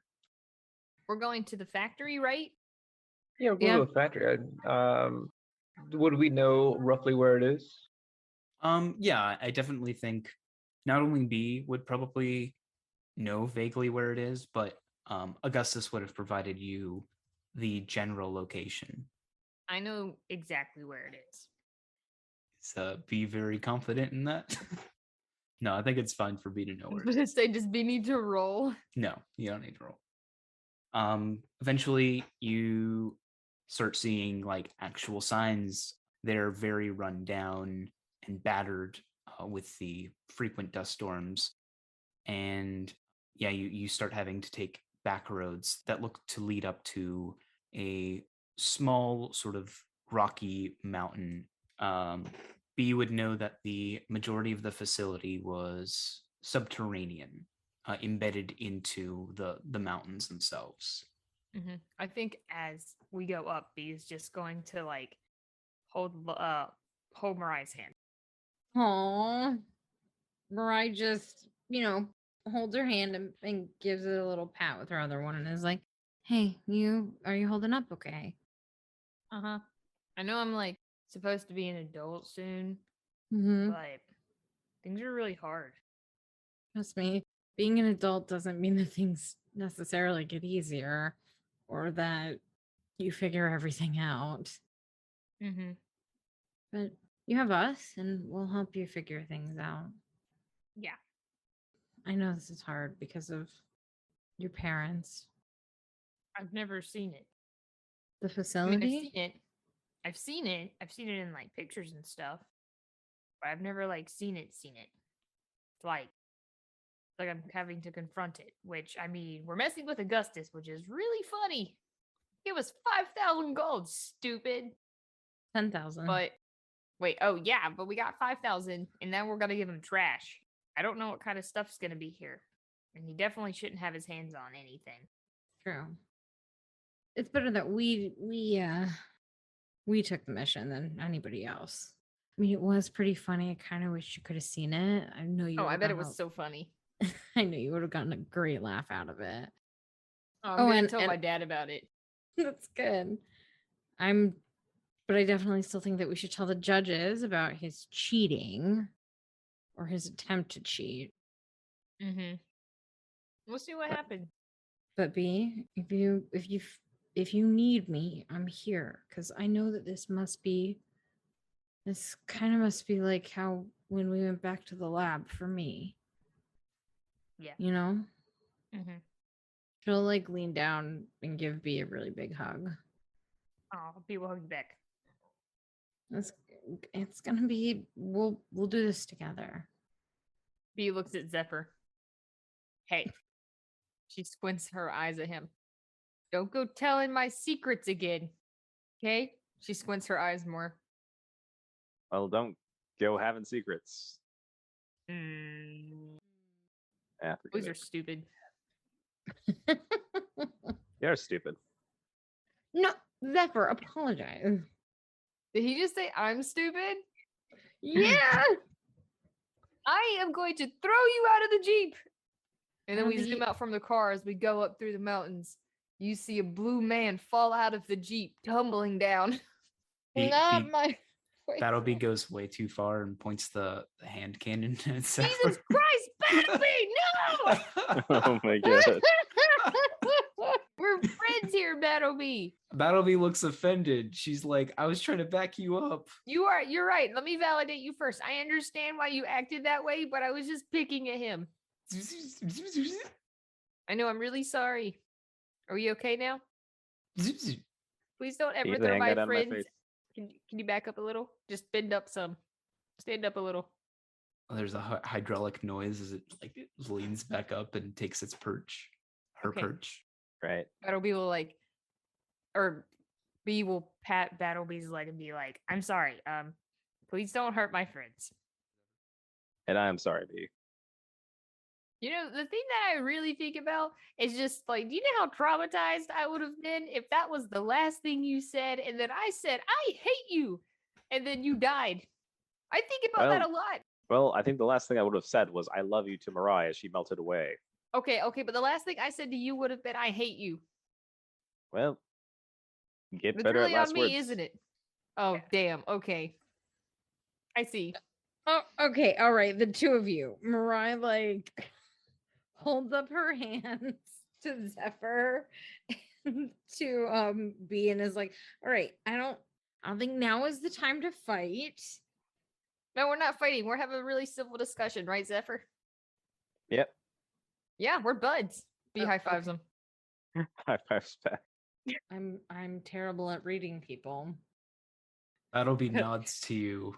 We're going to the factory, right? Yeah, we'll go to the factory. Would we know roughly where it is? Yeah, I definitely think not only B would probably know vaguely where it is, but Augustus would have provided you the general location. I know exactly where it is. So be very confident in that. No, I think it's fine for B to know where it is. But they just be need to roll. No, you don't need to roll. Eventually you start seeing like actual signs. They're very run down and battered with the frequent dust storms. And yeah, you start having to take back roads that look to lead up to a small sort of rocky mountain. B would know that the majority of the facility was subterranean, embedded into the mountains themselves. Mm-hmm. I think as we go up, B is just going to like hold Mariah's hand. Aww. Mariah just, holds her hand and gives it a little pat with her other one and is like, hey, are you holding up okay? Uh-huh. I know I'm like supposed to be an adult soon, Mm-hmm. but things are really hard. Trust me, being an adult doesn't mean that things necessarily get easier or that you figure everything out. Mm-hmm. But you have us and we'll help you figure things out. Yeah. I know this is hard because of your parents. I've never seen it. The I mean, facility? I've seen it. I've seen it in like pictures and stuff. But I've never like seen it. It's like I'm having to confront it, which I mean, we're messing with Augustus, which is really funny. It was 5,000 gold, stupid. 10,000. But wait, oh yeah, but we got 5,000 and then we're gonna give him trash. I don't know what kind of stuff's gonna be here. And he definitely shouldn't have his hands on anything. True. It's better that we took the mission than anybody else. I mean, it was pretty funny. I kind of wish you could have seen it. I know you. Oh, I bet it was so funny. I know you would have gotten a great laugh out of it. Oh, I'm gonna tell my dad about it. That's good. But I definitely still think that we should tell the judges about his cheating or his attempt to cheat. Mm-hmm. We'll see what happens. But B, if you need me, I'm here because I know that this kind of must be like how when we went back to the lab for me. Yeah. You know? Mm-hmm. She'll like lean down and give B a really big hug. Oh, B will hug you back. It's gonna be we'll do this together. B looks at Zephyr. Hey. She squints her eyes at him. Don't go telling my secrets again. Okay? She squints her eyes more. Well, don't go having secrets. Mm, Forget those it. are stupid. You're stupid. No, Zephyr, apologize. Did he just say I'm stupid? Yeah. I am going to throw you out of the Jeep. And then I we don't zoom think out from the car as we go up through the mountains. You see a blue man fall out of the Jeep, tumbling down. Not my Battleby goes way too far and points the hand cannon at Jesus Zephyr. Christ, Battleby, no! Oh my god. We're friends here, Battleby. Battleby looks offended. She's like, I was trying to back you up. You're right. Let me validate you first. I understand why you acted that way, but I was just picking at him. I know, I'm really sorry. Are we okay now? Please don't ever Keep the throw my handgun out of my friends. face. Can you back up a little? Just bend up some. Stand up a little. There's a hydraulic noise as it leans back up and takes its perch. Her Okay. perch. Right. Battleby will or B will pat Battleby's leg and be like, I'm sorry. Please don't hurt my friends. And I'm sorry, B. You know, the thing that I really think about is just like, do you know how traumatized I would have been if that was the last thing you said and then I said, I hate you, and then you died? I think about that a lot. Well, I think the last thing I would have said was I love you to Mariah as she melted away. Okay, but the last thing I said to you would have been, I hate you. Well, get It's better really at last on me, words. isn't it? Oh, damn. Okay. I see. Oh, okay, all right. The two of you. Mariah like holds up her hands to Zephyr and to B and is like, all right, I don't think now is the time to fight. No, we're not fighting. We're having a really civil discussion, right, Zephyr? Yep. Yeah, we're buds. B high fives Okay. them. High fives back. I'm terrible at reading people. Battleby nods to you.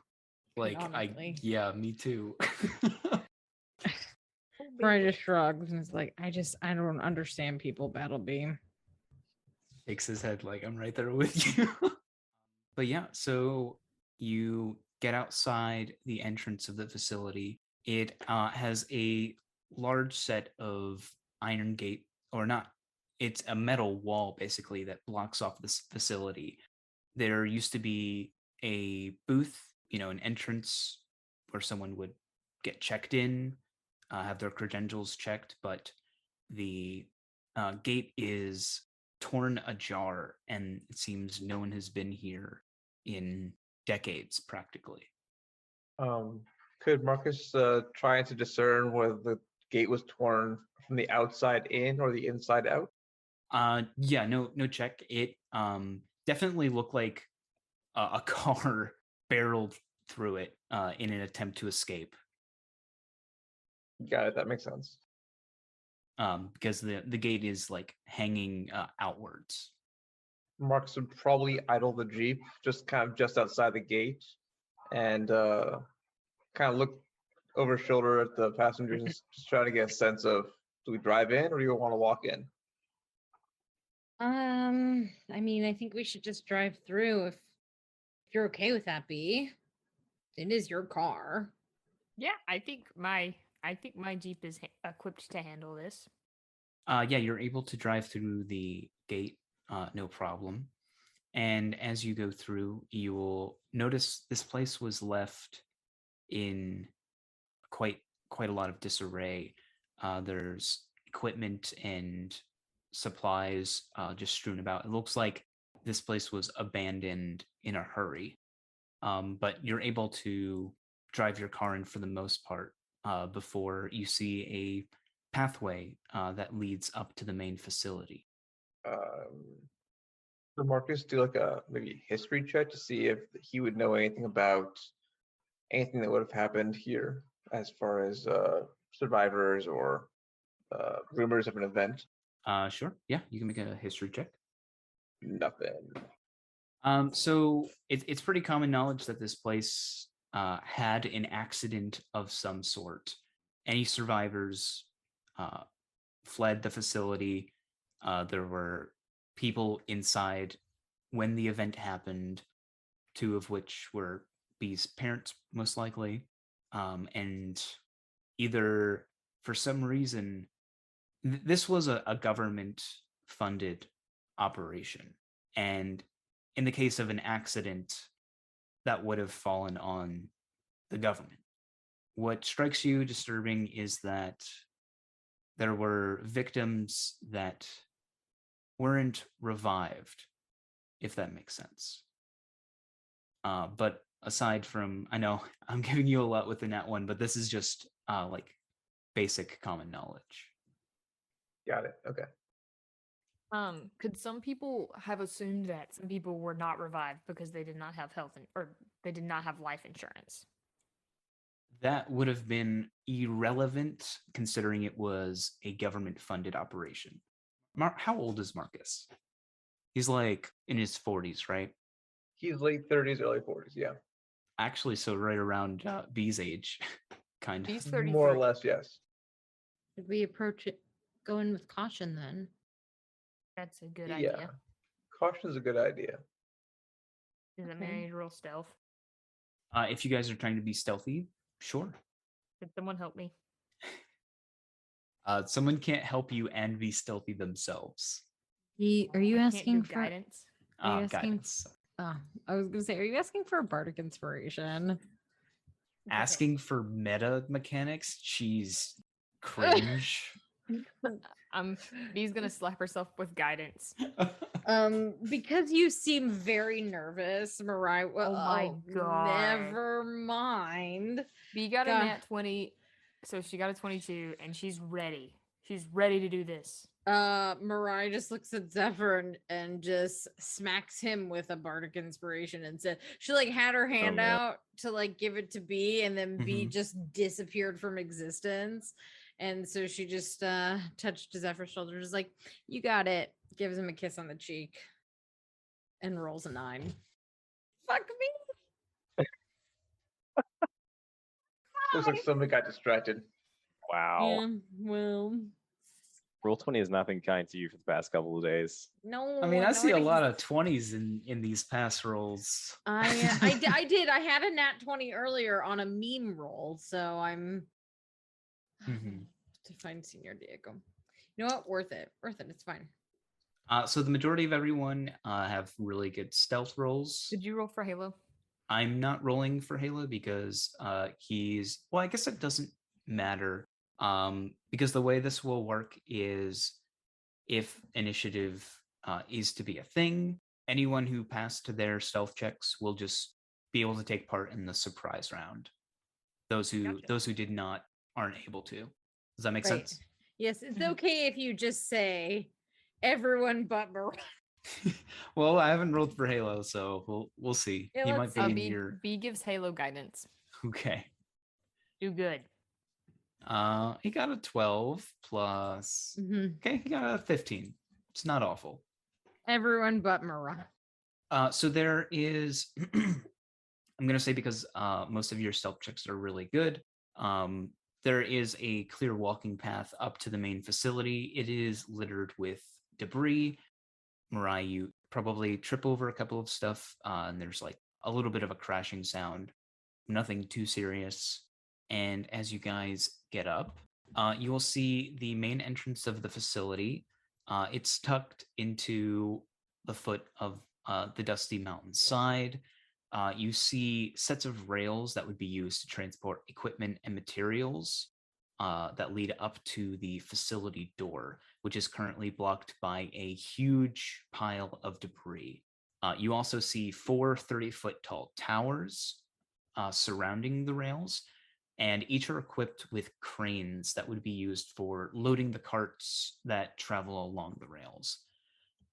Like, Canonically. yeah, me too. Mariah just shrugs and is like, I don't understand people, Battleby. Shakes his head like, I'm right there with you. But yeah, so you get outside the entrance of the facility. It has a large set of iron gate, or not, it's a metal wall basically that blocks off this facility. There used to be a booth, an entrance where someone would get checked in, have their credentials checked, but the gate is torn ajar, and it seems no one has been here in decades, practically. Could Marcus try to discern whether the gate was torn from the outside in or the inside out? Yeah, no check. It definitely looked like a car barreled through it in an attempt to escape. Got it. That makes sense. Because the gate is like hanging outwards. Marcus would probably idle the Jeep just outside the gate and kind of look over his shoulder at the passengers and just try to get a sense of, do we drive in or do you want to walk in? I mean, I think we should just drive through if you're okay with that, B. It is your car. Yeah, I think my Jeep is equipped to handle this. Yeah, you're able to drive through the gate, no problem. And as you go through, you will notice this place was left in quite a lot of disarray. There's equipment and supplies just strewn about. It looks like this place was abandoned in a hurry. But you're able to drive your car in for the most part before you see a pathway that leads up to the main facility. So Marcus, do like a maybe history check to see if he would know anything about anything that would have happened here as far as survivors or rumors of an event. Sure. Yeah, you can make a history check. Nothing. So it's pretty common knowledge that this place had an accident of some sort. Any survivors fled the facility. There were people inside when the event happened, two of which were B's parents, most likely. And either for some reason, this was a government funded operation. And in the case of an accident, that would have fallen on the government. What strikes you disturbing is that there were victims that weren't revived, if that makes sense. But aside from, I know I'm giving you a lot with the nat one, but this is just like basic common knowledge. Got it. Okay. Could some people have assumed that some people were not revived because they did not have or they did not have life insurance? That would have been irrelevant considering it was a government funded operation. How old is Marcus? He's like in his 40s, right? He's late 30s, early 40s. Yeah. Actually, so right around B's age, kind of. He's 33. More or less, yes. Should we approach it going with caution then? That's a good Yeah. idea. Caution's a good idea. Does that Okay. mean I need to roll stealth? If you guys are trying to be stealthy, sure. Could someone help me? Someone can't help you and be stealthy themselves. Are you I can't asking do for guidance? Are you asking Guidance. Oh, I was gonna say, are you asking for a bardic inspiration? Asking for meta mechanics, she's cringe. B's gonna slap herself with guidance. Because you seem very nervous, Mariah. Well, Oh my God. Never mind. B got a God. nat 20, so she got a 22, and she's ready. She's ready to do this. Mariah just looks at Zephyr and just smacks him with a bardic inspiration and said she like had her hand no. out to like give it to B, and then B Mhm. just disappeared from existence. And so she just touched Zephyr's shoulder, just like, you got it. Gives him a kiss on the cheek and rolls a 9. Fuck me. Looks like somebody got distracted. Wow. Yeah, well, Roll 20 has not been kind to you for the past couple of days. no. I mean, I see a no, lot of 20s in these pass rolls. I did. I had a nat 20 earlier on a meme roll, so I'm Mhm. to find Senor Diego. You know what? Worth it. Worth it. It's fine. So the majority of everyone have really good stealth rolls. Did you roll for Halo? I'm not rolling for Halo because he's, well, I guess it doesn't matter because the way this will work is if initiative is to be a thing, anyone who passed their stealth checks will just be able to take part in the surprise round. Those who did not aren't able to. Does that make Right. sense? Yes, it's okay if you just say everyone but Mariah. Well, I haven't rolled for Halo, so we'll see. Yeah, He let's might be in B, your B gives Halo guidance. okay. Do good. He got a 12 plus. Mhm. Okay, he got a 15. It's not awful. Everyone but Mariah. So there is, I'm gonna say because most of your stealth checks are really good. There is a clear walking path up to the main facility. It is littered with debris. Mariah, you probably trip over a couple of stuff, and there's like a little bit of a crashing sound. Nothing too serious. And as you guys get up, you will see the main entrance of the facility. It's tucked into the foot of the dusty mountainside. You see sets of rails that would be used to transport equipment and materials that lead up to the facility door, which is currently blocked by a huge pile of debris. You also see 4 30-foot tall towers surrounding the rails, and each are equipped with cranes that would be used for loading the carts that travel along the rails.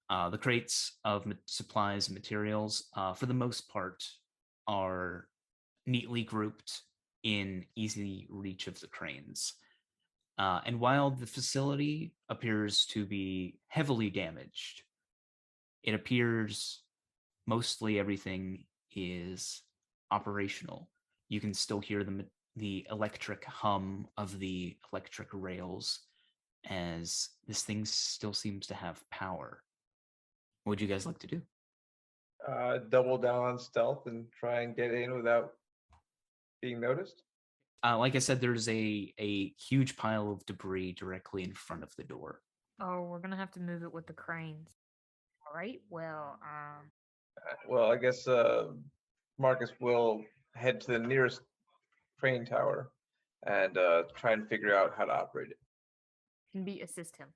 The crates of supplies and materials, for the most part, are neatly grouped in easy reach of the cranes. And while the facility appears to be heavily damaged, it appears mostly everything is operational. You can still hear the electric hum of the electric rails as this thing still seems to have power. What would you guys like to do? Double down on stealth and try and get in without being noticed. Like I said, there's a huge pile of debris directly in front of the door. Oh, we're gonna have to move it with the cranes. All right. Well, Well, I guess Marcus will head to the nearest crane tower and try and figure out how to operate it. can be assist him.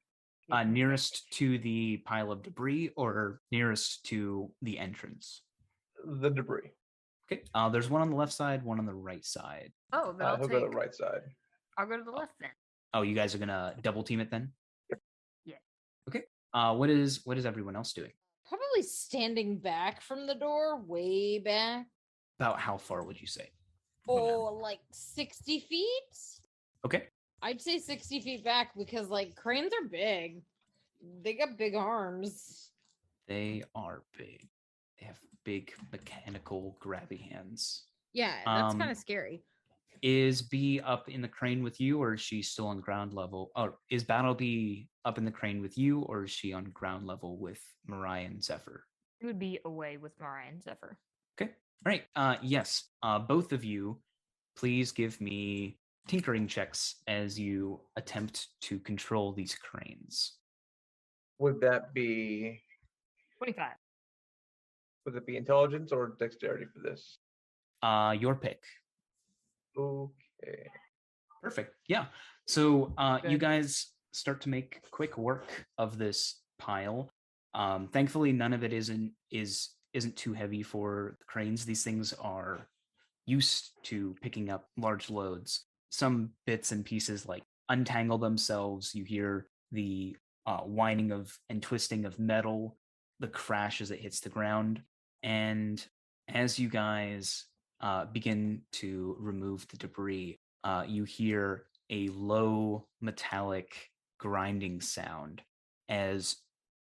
Nearest to the pile of debris or nearest to the entrance? The debris. Okay. There's one on the left side, one on the right side. Oh, then I'll He'll take. go to the right side. I'll go to the left then. Oh, you guys are gonna double team it then? Yeah. Okay. What is everyone else doing? Probably standing back from the door, way back. About how far would you say? Oh, like 60 feet? Okay. I'd say 60 feet back because, like, cranes are big. They got big arms. They are big. They have big mechanical grabby hands. Yeah, that's Um, kind of scary. Is B up in the crane with you, or is she still on ground level? Oh, is Battle B up in the crane with you, or is she on ground level with Mariah and Zephyr? It would be away with Mariah and Zephyr. Okay. All right. Yes. Both of you, please give me tinkering checks as you attempt to control these cranes. Would that be 25. would it be intelligence or dexterity for this? Your pick. Okay. Perfect. Yeah. So you Good. guys start to make quick work of this pile. Thankfully, none of it isn't too heavy for the cranes. These things are used to picking up large loads. Some bits and pieces like untangle themselves. You hear the whining of and twisting of metal, the crash as it hits the ground, and as you guys begin to remove the debris, you hear a low metallic grinding sound as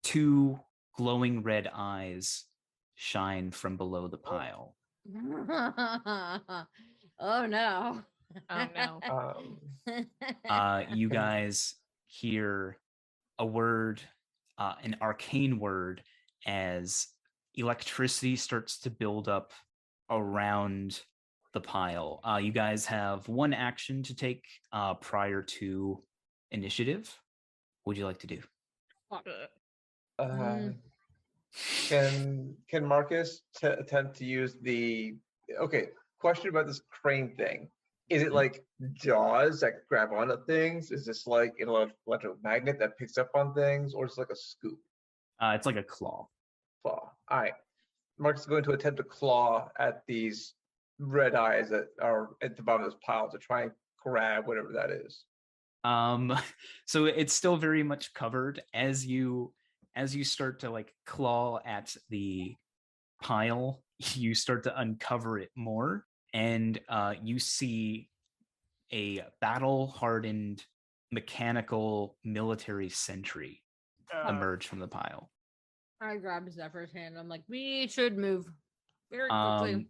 2 glowing red eyes shine from below the pile. Oh no. Oh no. You guys hear a word, an arcane word, as electricity starts to build up around the pile. You guys have 1 action to take prior to initiative. What would you like to do? Can Marcus attempt to use the? Okay, question about this crane thing. Is it like jaws that grab onto things? Is this like an electromagnet that picks up on things, or is it like a scoop? It's like a claw. Claw. All right. Marcus is going to attempt to claw at these red eyes that are at the bottom of this pile to try and grab whatever that is. So it's still very much covered as you start to like claw at the pile. You start to uncover it more, and you see a battle-hardened mechanical military sentry emerge from the pile. I grabbed Zephyr's hand. I'm like, we should move very quickly.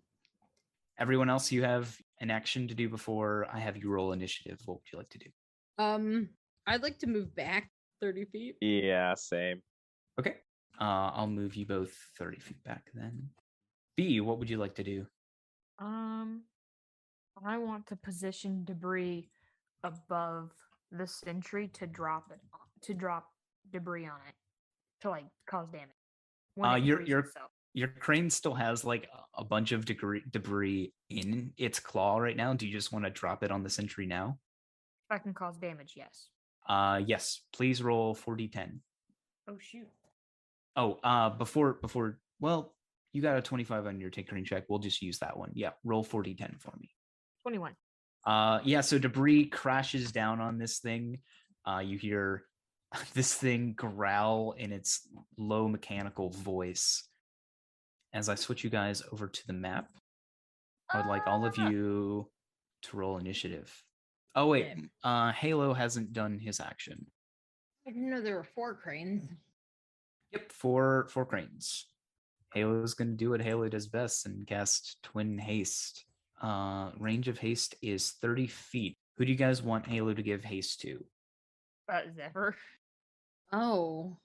Everyone else, you have an action to do before I have you roll initiative. What would you like to do? I'd like to move back 30 feet. Yeah, same. Okay. I'll move you both 30 feet back then. B, what would you like to do? I want to position debris above the sentry to drop debris on it to like cause damage. When it frees itself. Your crane still has like a bunch of debris in its claw right now. Do you just want to drop it on the sentry now? If I can cause damage, yes. Yes. Please roll 4d10. Oh shoot. Oh, before well, You got a 25 on your tinkering check. We'll just use that one. Yeah, roll 40-10 for me. 21. Yeah, so debris crashes down on this thing. You hear this thing growl in its low mechanical voice. As I switch you guys over to the map, I would like all of you to roll initiative. Oh wait, Halo hasn't done his action. I didn't know there were 4 cranes. Yep, four cranes. Halo's gonna do what Halo does best and cast Twin Haste. Range of haste is 30 feet. Who do you guys want Halo to give haste to? Zephyr. Oh,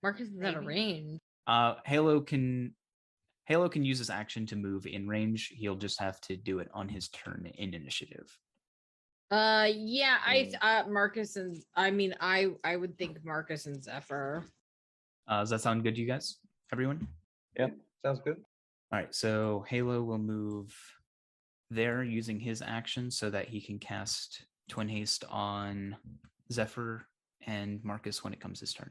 Marcus is out of Maybe. range. Halo can use his action to move in range. He'll just have to do it on his turn in initiative. Yeah, Marcus and I would think Marcus and Zephyr. Does that sound good to you guys? Everyone? Yeah, sounds good. All right, so Halo will move there using his action so that he can cast Twin Haste on Zephyr and Marcus when it comes his turn.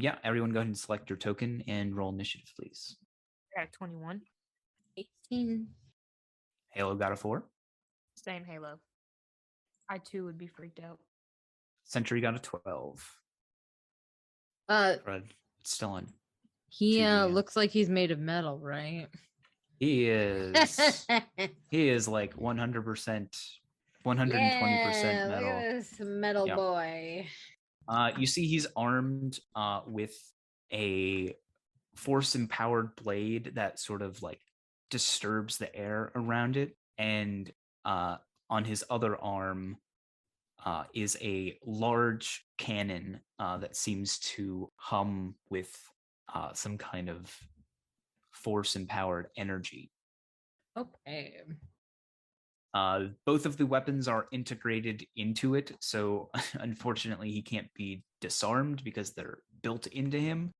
Yeah, everyone go ahead and select your token and roll initiative, please. I got 21. 18. Halo got a 4. Same Halo. I too would be freaked out. Sentry got a 12. Fred, it's still on. He 2D. looks like he's made of metal, right? He is. He is like 100%, 120% Yeah, metal. look at this metal Yeah. boy. You see, he's armed with a force-empowered blade that sort of like disturbs the air around it, and on his other arm is a large cannon that seems to hum with some kind of force-empowered energy. Okay. Both of the weapons are integrated into it, so unfortunately he can't be disarmed because they're built into him.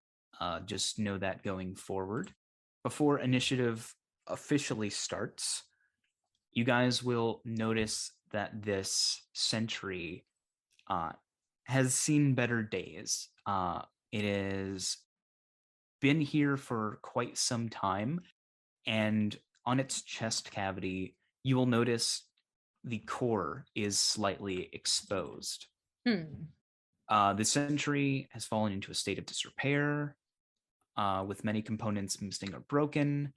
Just know that going forward. Before initiative officially starts, you guys will notice that this sentry has seen better days. It has been here for quite some time, and on its chest cavity, you will notice the core is slightly exposed. The sentry has fallen into a state of disrepair, with many components missing or broken.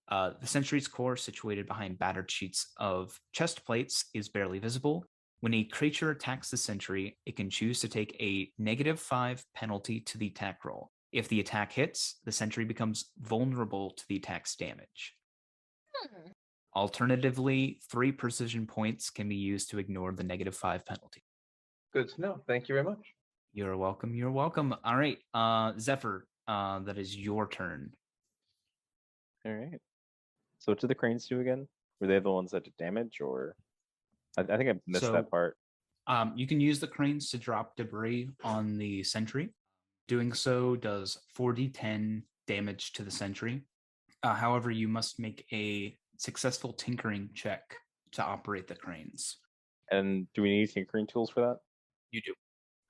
The sentry's core, situated behind battered sheets of chest plates, is barely visible. When a creature attacks the sentry, it can choose to take a -5 penalty to the attack roll. If the attack hits, the sentry becomes vulnerable to the attack's damage. Alternatively, 3 precision points can be used to ignore the -5 penalty. Good to know. Thank you very much. You're welcome. You're welcome. All right, Zephyr, that is your turn. All right. So what did the cranes do again? Were they the ones that did damage, or I think I missed So- that part. You can use the cranes to drop debris on the sentry. Doing so does 4d10 damage to the sentry. However, you must make a successful tinkering check to operate the cranes. And do we need tinkering tools for that? You do.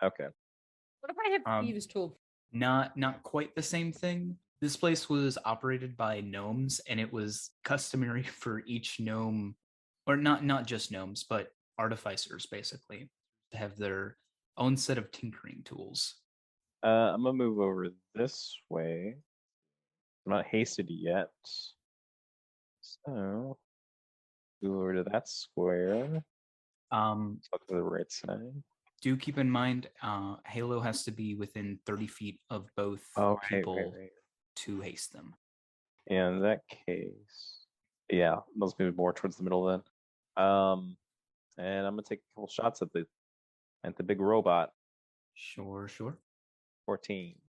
Okay. What if I have thieves tool? Not quite the same thing. This place was operated by gnomes, and it was customary for each gnome, or not just gnomes, but artificers basically, to have their own set of tinkering tools. I'm gonna move over this way. I'm not hasted yet. So move over to that square. Talk to the right side. Do keep in mind, Halo has to be within 30 feet of both people to haste them. In that case, yeah, let's move more towards the middle then. And I'm gonna take a couple shots at the big robot. Sure. 14.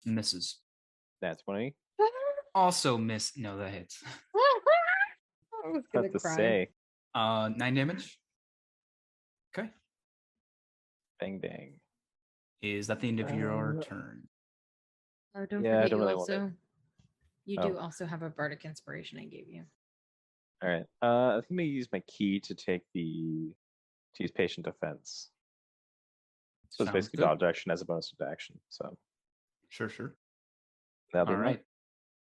Misses. That's 20. Also miss. No, that hits. I was gonna Tough to cry. say. 9 damage. Okay. Bang bang. Is that the end of your turn? Oh, don't Yeah, I forget don't you really want it. also. You Oh. do also have a bardic inspiration I gave you. All right. I think I'm gonna use my key to use patient defense. So it's Sounds basically good. dodge action as a bonus to action. So Sure. that'll be All mine. right.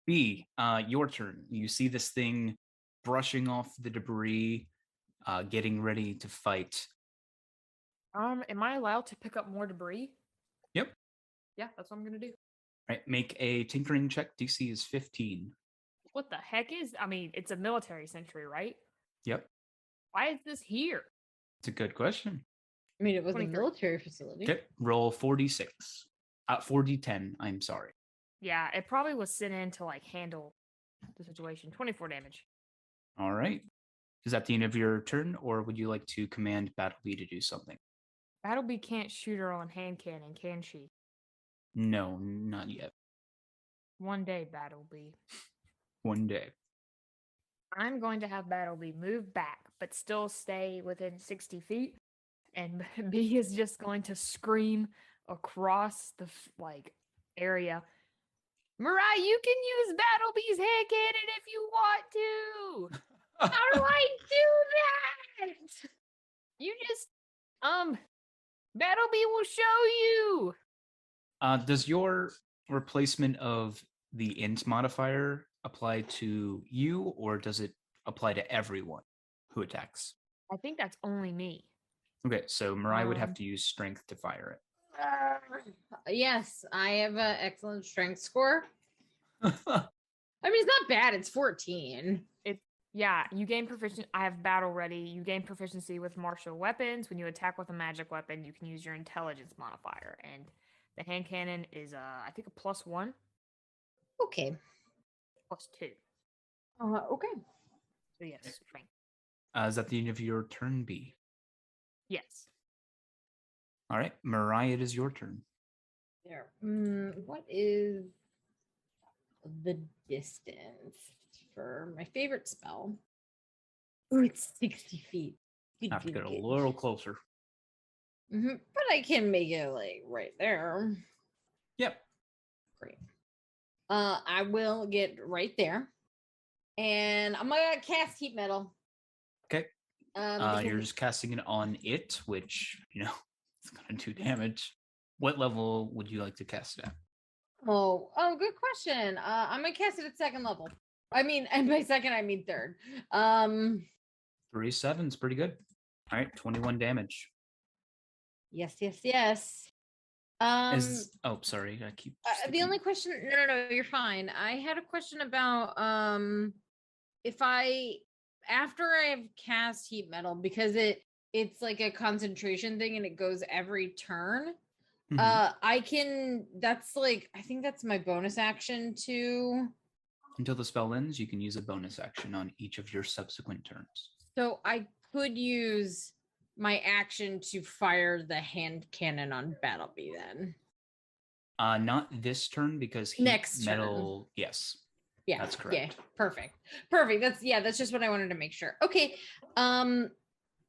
B, your turn. You see this thing brushing off the debris, getting ready to fight. Am I allowed to pick up more debris? Yep. Yeah, that's what I'm gonna do. Right. Make a tinkering check. DC is 15. What the heck is? I mean, it's a military century, right? Yep. Why is this here? It's a good question. I mean, it was 23. a military facility. Okay. Roll 4d6. 4d10. I'm sorry. Yeah, it probably was sent in to like handle the situation. 24 damage. All right. Is that the end of your turn, or would you like to command Battlebee to do something? Battlebee can't shoot her own hand cannon, can she? No, not yet. One day, Battlebee. One day. I'm going to have Battlebee move back, but still stay within 60 feet. And B is just going to scream across the area. Mariah, you can use Battlebee's hand cannon if you want to. How do I do that? You just Battlebee will show you. Does your replacement of the int modifier apply to you, or does it apply to everyone who attacks? I think that's only me. Okay, so Mariah would have to use strength to fire Yes, I have an excellent strength score. it. I mean, it's not bad. It's 14. Yeah, you gain proficiency. I have battle ready. You gain proficiency with martial weapons. When you attack with a magic weapon, you can use your intelligence modifier. And the hand cannon is, I think, a +1, Okay. +2. Okay. So yes, strength. Is that the end of your turn, B? Yes. All right, Mariah, it is your turn. There. What is the distance for my favorite spell? Oh, it's 60 feet. I have to get a little closer. But I can make it like right there. Yep. Great. I will get right there, and I'm gonna cast heat metal. Okay. Because- You're just casting it on it, which, it's going to do damage. What level would you like to cast it at? Oh, good question. I'm gonna cast it at second level. I mean, and by second I mean third. 3/7 is pretty good. All right, 21 damage. Yes. Sorry, I keep. The skipping. only question, no, you're fine. I had a question about if after I've cast heat metal, because it's like a concentration thing and it goes every turn. Mhm. I think that's my bonus action to. Until the spell ends, you can use a bonus action on each of your subsequent turns. So I could use my action to fire the hand cannon on Battlebee then. Not this turn, because heat Next metal. Yes. Yeah, That's correct. Yeah, perfect. That's just what I wanted to make sure. Okay.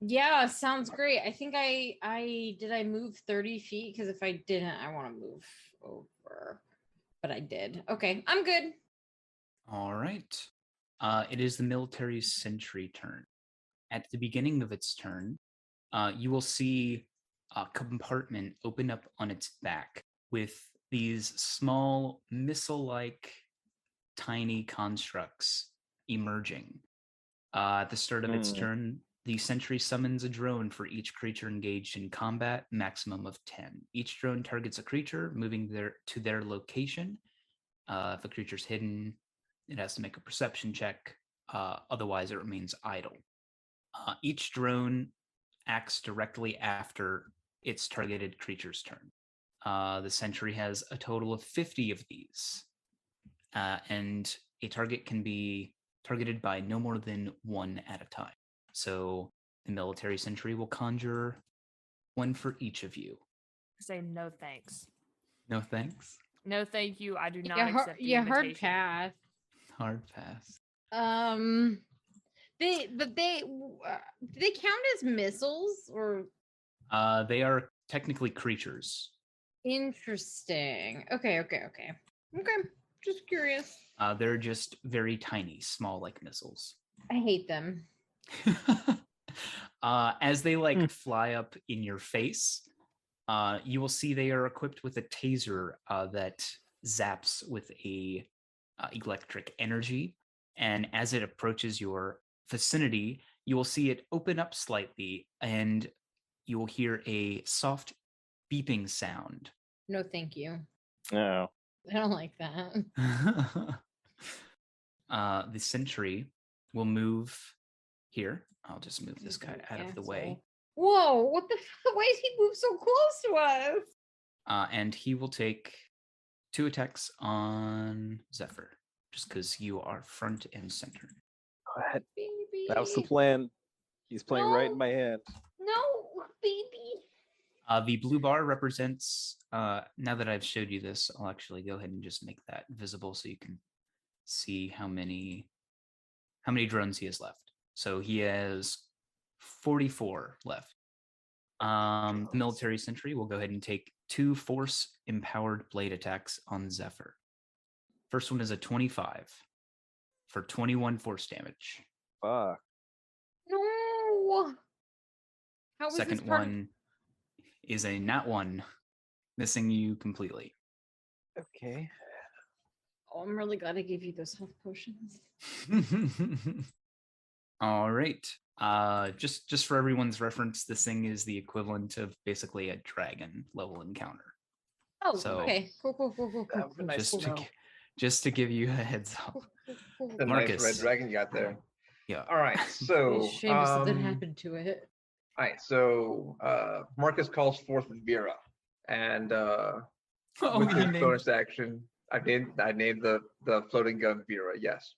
Yeah, sounds great. I think I move 30 feet, because if I didn't, I want to move over. But I did. Okay, I'm good. All right. It is the military sentry turn. At the beginning of its turn, you will see a compartment open up on its back with these small missile-like tiny constructs emerging. At the start of its turn, the sentry summons a drone for each creature engaged in combat, maximum of 10. Each drone targets a creature moving to their location. If a creature's hidden, it has to make a perception check. Otherwise, it remains idle. Each drone acts directly after its targeted creature's turn. The sentry has a total of 50 of these, and a target can be targeted by no more than one at a time. So the military sentry will conjure one for each of you. Say no thanks. No thanks. No thank you. I do not Yeah, accept the hard invitation. pass. Hard pass. They count as missiles or? They are technically creatures. Interesting. Okay. Just curious. They're just very tiny, small, like missiles. I hate them. As they fly up in your face, you will see they are equipped with a taser that zaps with a electric energy. And as it approaches your vicinity, you will see it open up slightly and you will hear a soft beeping sound. No, thank you. No. I don't like that. The sentry will move here. I'll just move this guy out of the way. Whoa, what the fuck? Why did he move so close to us? And he will take 2 attacks on Zephyr, just because you are front and center. Go ahead. Baby. That was the plan. He's playing right in my hand. No, baby. The blue bar represents, now that I've showed you this, I'll actually go ahead and just make that visible so you can see how many drones he has left. So he has 44 left. The military sentry will go ahead and take 2 force-empowered blade attacks on Zephyr. First one is a 25 for 21 force damage. Fuck. No. How was Second this part one is a nat 1, missing you completely. Okay. Oh, I'm really glad I gave you those health potions. All right. Just for everyone's reference, this thing is the equivalent of basically a dragon level encounter. Oh, So- okay. Cool. That would be nice Just to know. just to give you a heads up. The nice red Marcus. dragon you got there. Yeah. All right, so Shame something happened to it. All right, so Marcus calls forth Vera, and with his bonus action, I named the floating gun Vera. Yes.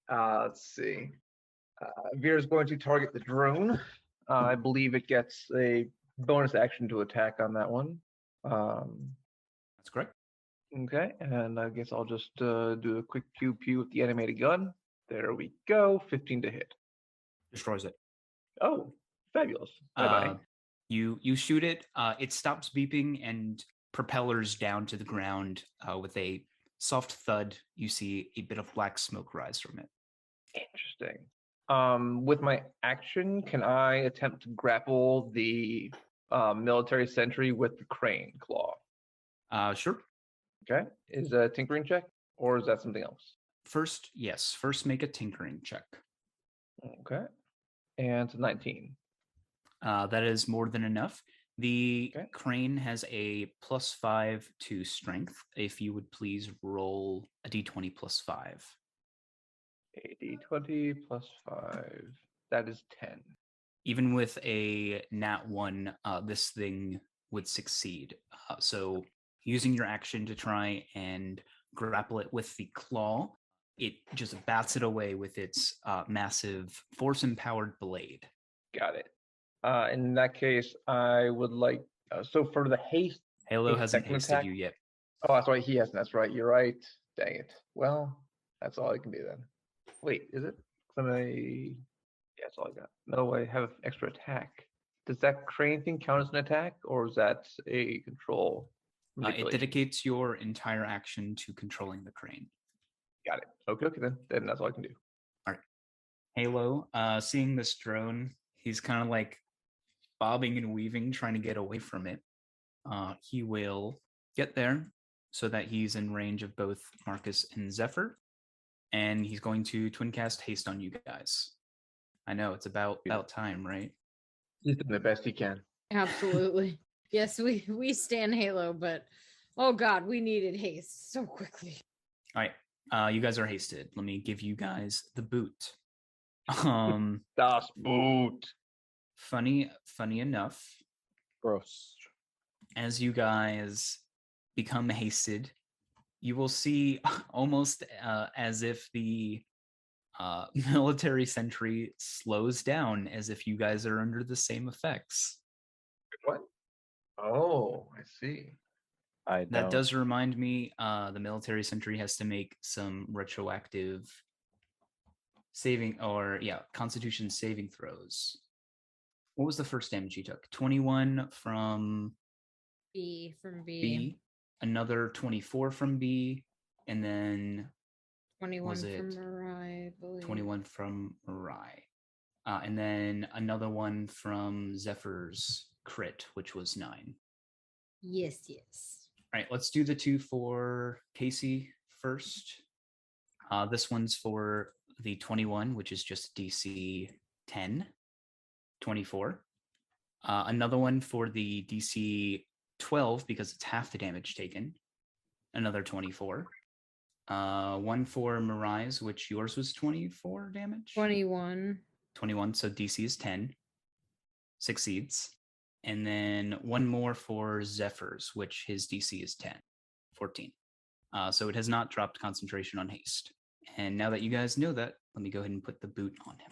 Let's see. Vera's going to target the drone. I believe it gets a bonus action to attack on that one. That's correct. Okay, and I guess I'll just do a quick pew pew with the animated gun. There we go. 15 to hit. Destroys it. Oh, fabulous. Bye bye. You shoot it. It stops beeping and propellers down to the ground with a soft thud. You see a bit of black smoke rise from it. Interesting. With my action, can I attempt to grapple the military sentry with the crane claw? Sure. Okay. Is that a tinkering check, or is that something else? First, yes. First, make a tinkering check. Okay. And it's 19. That is more than enough. The Okay. crane has a +5 to strength. If you would please roll a d20 +5. A d20 plus 5. That is 10. Even with a nat 1, this thing would succeed. So using your action to try and grapple it with the claw, it just bats it away with its massive force-empowered blade. Got it. In that case, I would like. So for the haste. Halo a hasn't second hasted attack? you yet. Oh, that's right. He hasn't. That's right. You're right. Dang it. Well, that's all I can do then. Wait, is it? Yeah, that's all I got. No, I have extra attack. Does that crane thing count as an attack, or is that a control? It manipulation? dedicates your entire action to controlling the crane. Got it. Okay, then. Then that's all I can do. Halo, seeing this drone, he's kind of like bobbing and weaving, trying to get away from it. He will get there so that he's in range of both Marcus and Zephyr, and he's going to twin cast haste on you guys. I know it's about time, right? He's doing the best he can. Absolutely. Yes, we stand Halo, but oh god, we needed haste so quickly. All right, you guys are hasted. Let me give you guys the boot. Das Boot. Funny enough, Gross. as you guys become hasted, you will see almost as if the military sentry slows down, as if you guys are under the same effects. What? Oh, I see. That does remind me, the military sentry has to make some retroactive Constitution saving throws. What was the first damage he took? 21 from B from B, another 24 from B, and then 21 was from it Mariah, I believe. 21 from Mariah. And then another one from Zephyr's crit, which was 9. Yes. All right, let's do the 2 for Casey first. This one's for the 21, which is just DC 10, 24. Another one for the DC 12 because it's half the damage taken. Another 24. One for Mirais, which yours was 24 damage. 21. 21, so DC is 10. Succeeds. And then one more for Zephyr's, which his DC is 10. 14. So it has not dropped concentration on haste. And now that you guys know that, let me go ahead and put the boot on him.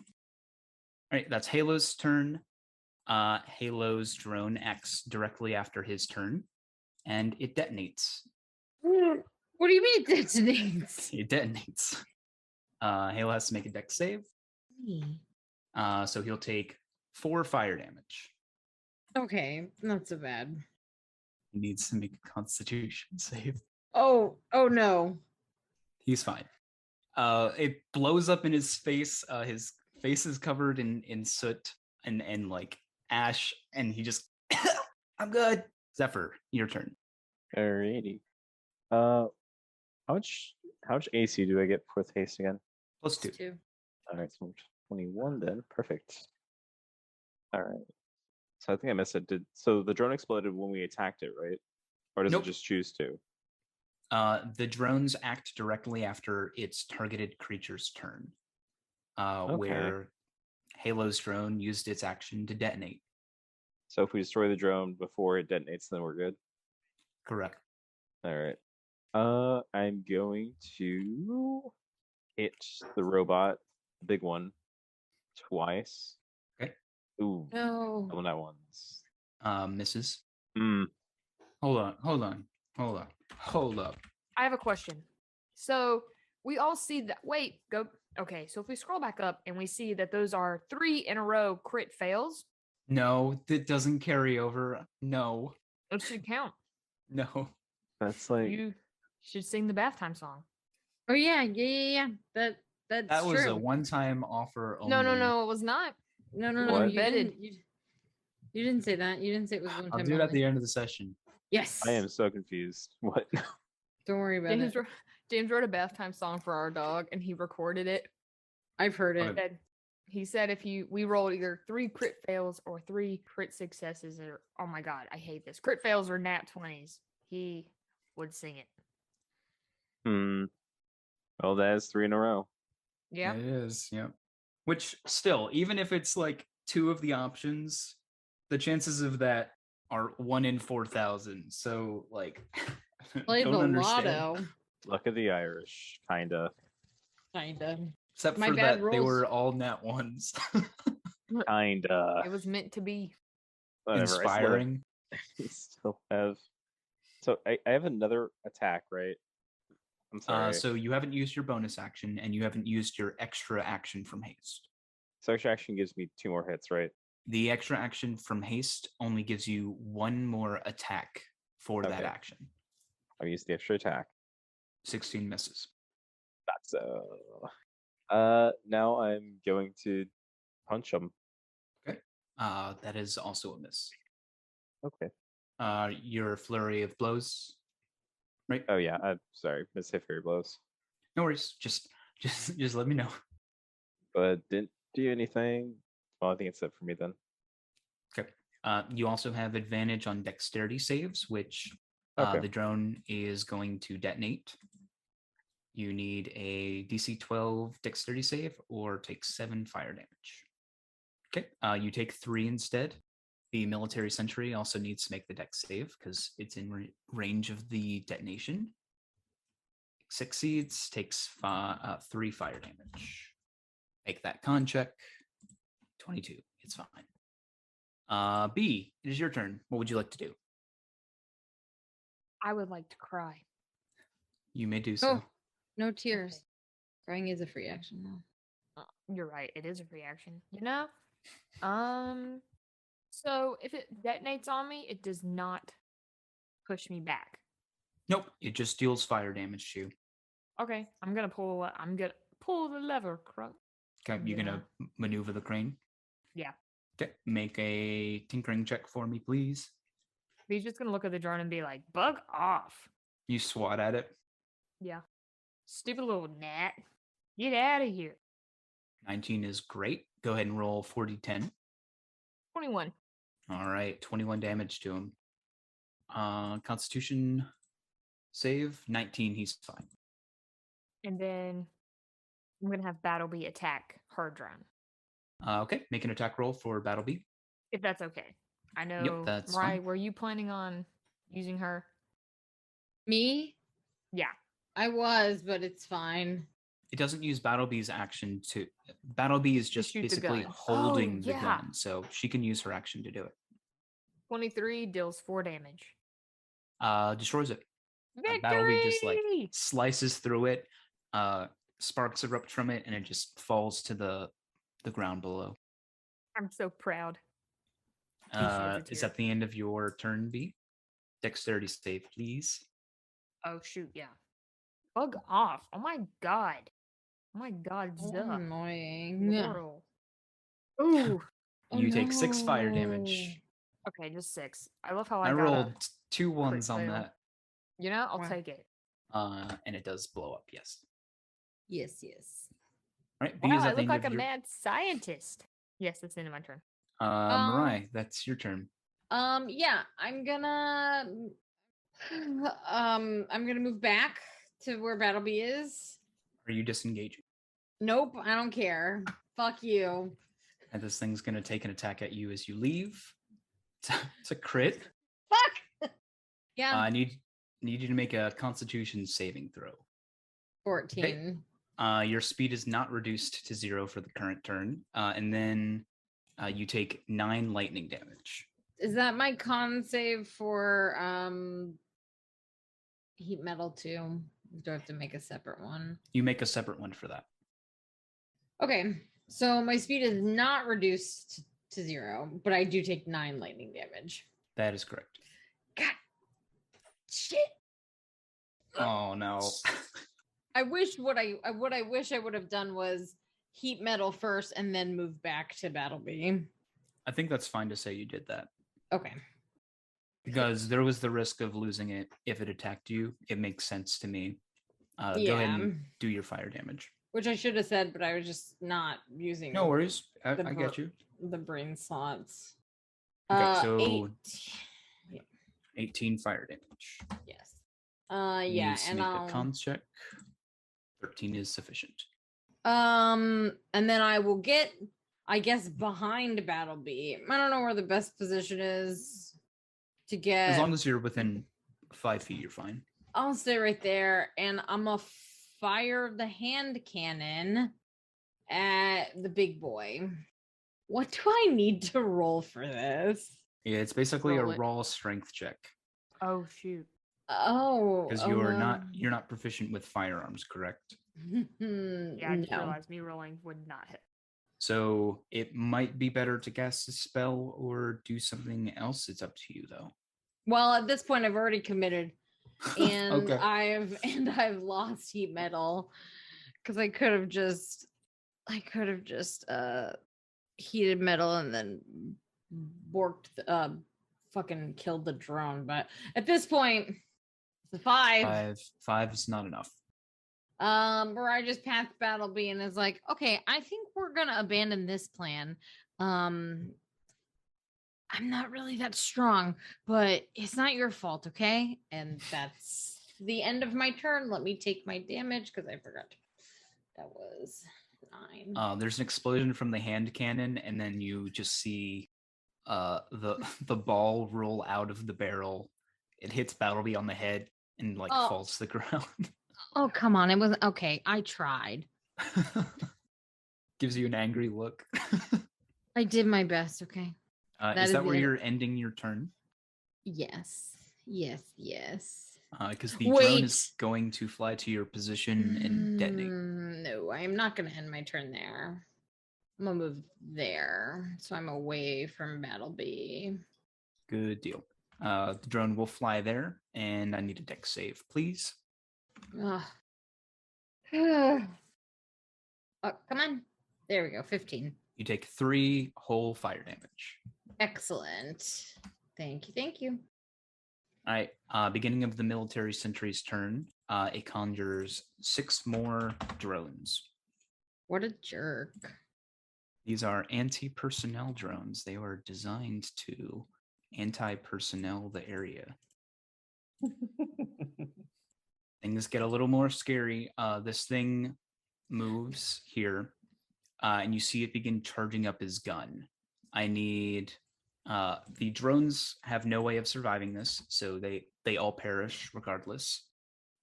All right, that's Halo's turn. Halo's drone acts directly after his turn, and it detonates. What do you mean it detonates? It detonates. Halo has to make a dex save. So he'll take 4 fire damage. Okay, not so bad. He needs to make a constitution save. Oh no. He's fine. It blows up in his face. His face is covered in soot and like ash, and he just I'm good. Zephyr, your turn. Alrighty. How much AC do I get with haste again? Plus 2. Two. Alright, so 21 then. Perfect. Alright. So I think I missed it. So the drone exploded when we attacked it, right? Or does Nope. it just choose to? The drones act directly after its targeted creature's turn, where Halo's drone used its action to detonate. So if we destroy the drone before it detonates, then we're good. Correct. All right. I'm going to hit the robot, the big one, twice. Okay. Ooh. No. Double net ones. Misses. Hmm. Hold on. Hold up. I have a question. So we all see that. Wait, go. Okay, so if we scroll back up and we see that those are 3 in a row crit fails, No, that doesn't carry over. No. it should count. No. That's like You should sing the bath time song. Oh yeah. That's That was true. a one-time offer only. No, it was not. No. What? Embedded. You didn't say that. You didn't say it was one time. I'll do it at only. the end of the session. Yes. I am so confused. What? Don't worry about James, it. James wrote a bath time song for our dog, and he recorded it. I've heard it. Okay. He said if we rolled either 3 crit fails or 3 crit successes, or oh my god, I hate this. Crit fails or nat 20s. He would sing it. Well, that is 3 in a row. Yeah. It is, yep. Which still, even if it's like 2 of the options, the chances of that are 1 in 4,000. So like Play don't the understand. lotto. Luck of the Irish, kinda. Kinda. Except My for bad that they rolls. were all nat ones. Kinda. It was meant to be. Whatever, Inspiring. I still have. So I have another attack, right? I'm sorry. So you haven't used your bonus action and you haven't used your extra action from haste. So extra action gives me 2 more hits, right? The extra action from haste only gives you 1 more attack for that Okay. action. I'll use the extra attack. 16 misses. That's now I'm going to punch him. Okay. That is also a miss. Okay. Your flurry of blows. Right. Oh yeah. I'm sorry. Miss hit fairy blows, No worries. Just let me know. but didn't do anything. Well, I think it's it for me then. Okay. You also have advantage on dexterity saves, which Okay. the drone is going to detonate. You need a DC 12 dexterity save or take 7 fire damage. Okay. You take 3 instead. The military sentry also needs to make the dex save because it's in range of the detonation. Succeeds, takes 3 fire damage. Make that con check. 22. It's fine. B, it is your turn. What would you like to do? I would like to cry. You may do so. Oh, no tears. Crying is a free action now. You're right. It is a free action. You know? So if it detonates on me, it does not push me back. Nope, it just deals fire damage to you. Okay, I'm gonna pull the lever, Crunk. Okay, you're gonna maneuver the crane? Yeah. Okay, make a tinkering check for me, please. He's just gonna look at the drone and be like, "Bug off." You swat at it. Yeah. Stupid little gnat. Get out of here. 19 is great. Go ahead and roll 4d10. 21. All right, 21 damage to him. Constitution save 19. He's fine. And then I'm gonna have Battlebee attack her drone. Okay, make an attack roll for Battlebee. If that's okay. I know, that's Mariah, fine. were you planning on using her? Me? Yeah. I was, but it's fine. It doesn't use Battlebee's action to. Battlebee is just shoot the basically gun. holding the yeah. gun, so she can use her action to do it. 23 deals 4 damage. Destroys it. Victory! Battlebee just like slices through it. Sparks erupt from it, and it just falls to the ground below. I'm so proud. He sheds a Is tear. that the end of your turn, B? Dexterity save, please. Oh shoot, yeah. Bug off. Oh my god. Oh my god, So Zuh. annoying. Laurel. Ooh. You take 6 fire damage. Okay, just 6. I love how I I got rolled a 2 ones crit on fail. that. You know, I'll Wow. take it. And it does blow up, yes. Yes, yes. All right, B Wow, is I at the look end like of a your... mad scientist. Yes, that's the end of my turn. Mariah, that's your turn. Yeah, I'm gonna move back to where Battlebee is. Are you disengaging? Nope, I don't care. Fuck you. And this thing's going to take an attack at you as you leave. It's a crit. Fuck. Yeah. I need you to make a Constitution saving throw. 14. Your speed is not reduced to 0 for the current turn, and then you take 9 lightning damage. Is that my con save for heat metal too? Do I have to make a separate one? You make a separate one for that. Okay, so my speed is not reduced to 0, but I do take 9 lightning damage. That is correct. God, shit. Oh no. I wish what I wish I would have done was heat metal first and then move back to Battlebee. I think that's fine to say you did that. Okay. Because there was the risk of losing it if it attacked you. It makes sense to me. Go ahead Yeah. and do your fire damage. Which I should have said, but I was just not using No worries. I the get you. the brain slots. Okay, so 8. 18 fire damage. Yes. You Yeah, need to and make I'll a con check. 13 is sufficient. and then I will get, I guess, behind Battlebee. I don't know where the best position is to get. As long as you're within 5 feet, you're fine. I'll stay right there, and I'm gonna fire the hand cannon at the big boy. What do I need to roll for this? Yeah, it's basically Roll a it. raw strength check Oh shoot. Oh, because you're not proficient with firearms, correct? Yeah, I just no. realized me rolling would not hit. So it might be better to cast a spell or do something else. It's up to you, though. Well, at this point, I've already committed, and Okay. I've lost heat metal because I could have just heated metal and then fucking killed the drone. But at this point, it's a 5. 5 is not enough. Where I just passed Battlebee and is like, okay, I think we're gonna abandon this plan. I'm not really that strong, but it's not your fault, okay? And that's the end of my turn. Let me take my damage because I forgot. That was 9. There's an explosion from the hand cannon, and then you just see the ball roll out of the barrel. It hits Battlebee on the head and falls to the ground. Oh, come on. It wasn't okay. I tried. Gives you an angry look. I did my best, okay? Is that where it. you're ending your turn? Yes. Because the drone is going to fly to your position and detonate. No, I am not going to end my turn there. I'm going to move there. So I'm away from Battlebee. Good deal. The drone will fly there, and I need a dex save, please. Oh, come on. There we go. 15. You take 3 whole fire damage. Excellent. Thank you. All right. Beginning of the military sentry's turn, it conjures 6 more drones. What a jerk. These are anti-personnel drones. They were designed to anti-personnel the area. Things get a little more scary. This thing moves here, and you see it begin charging up his gun. I need the drones have no way of surviving this, so they all perish regardless.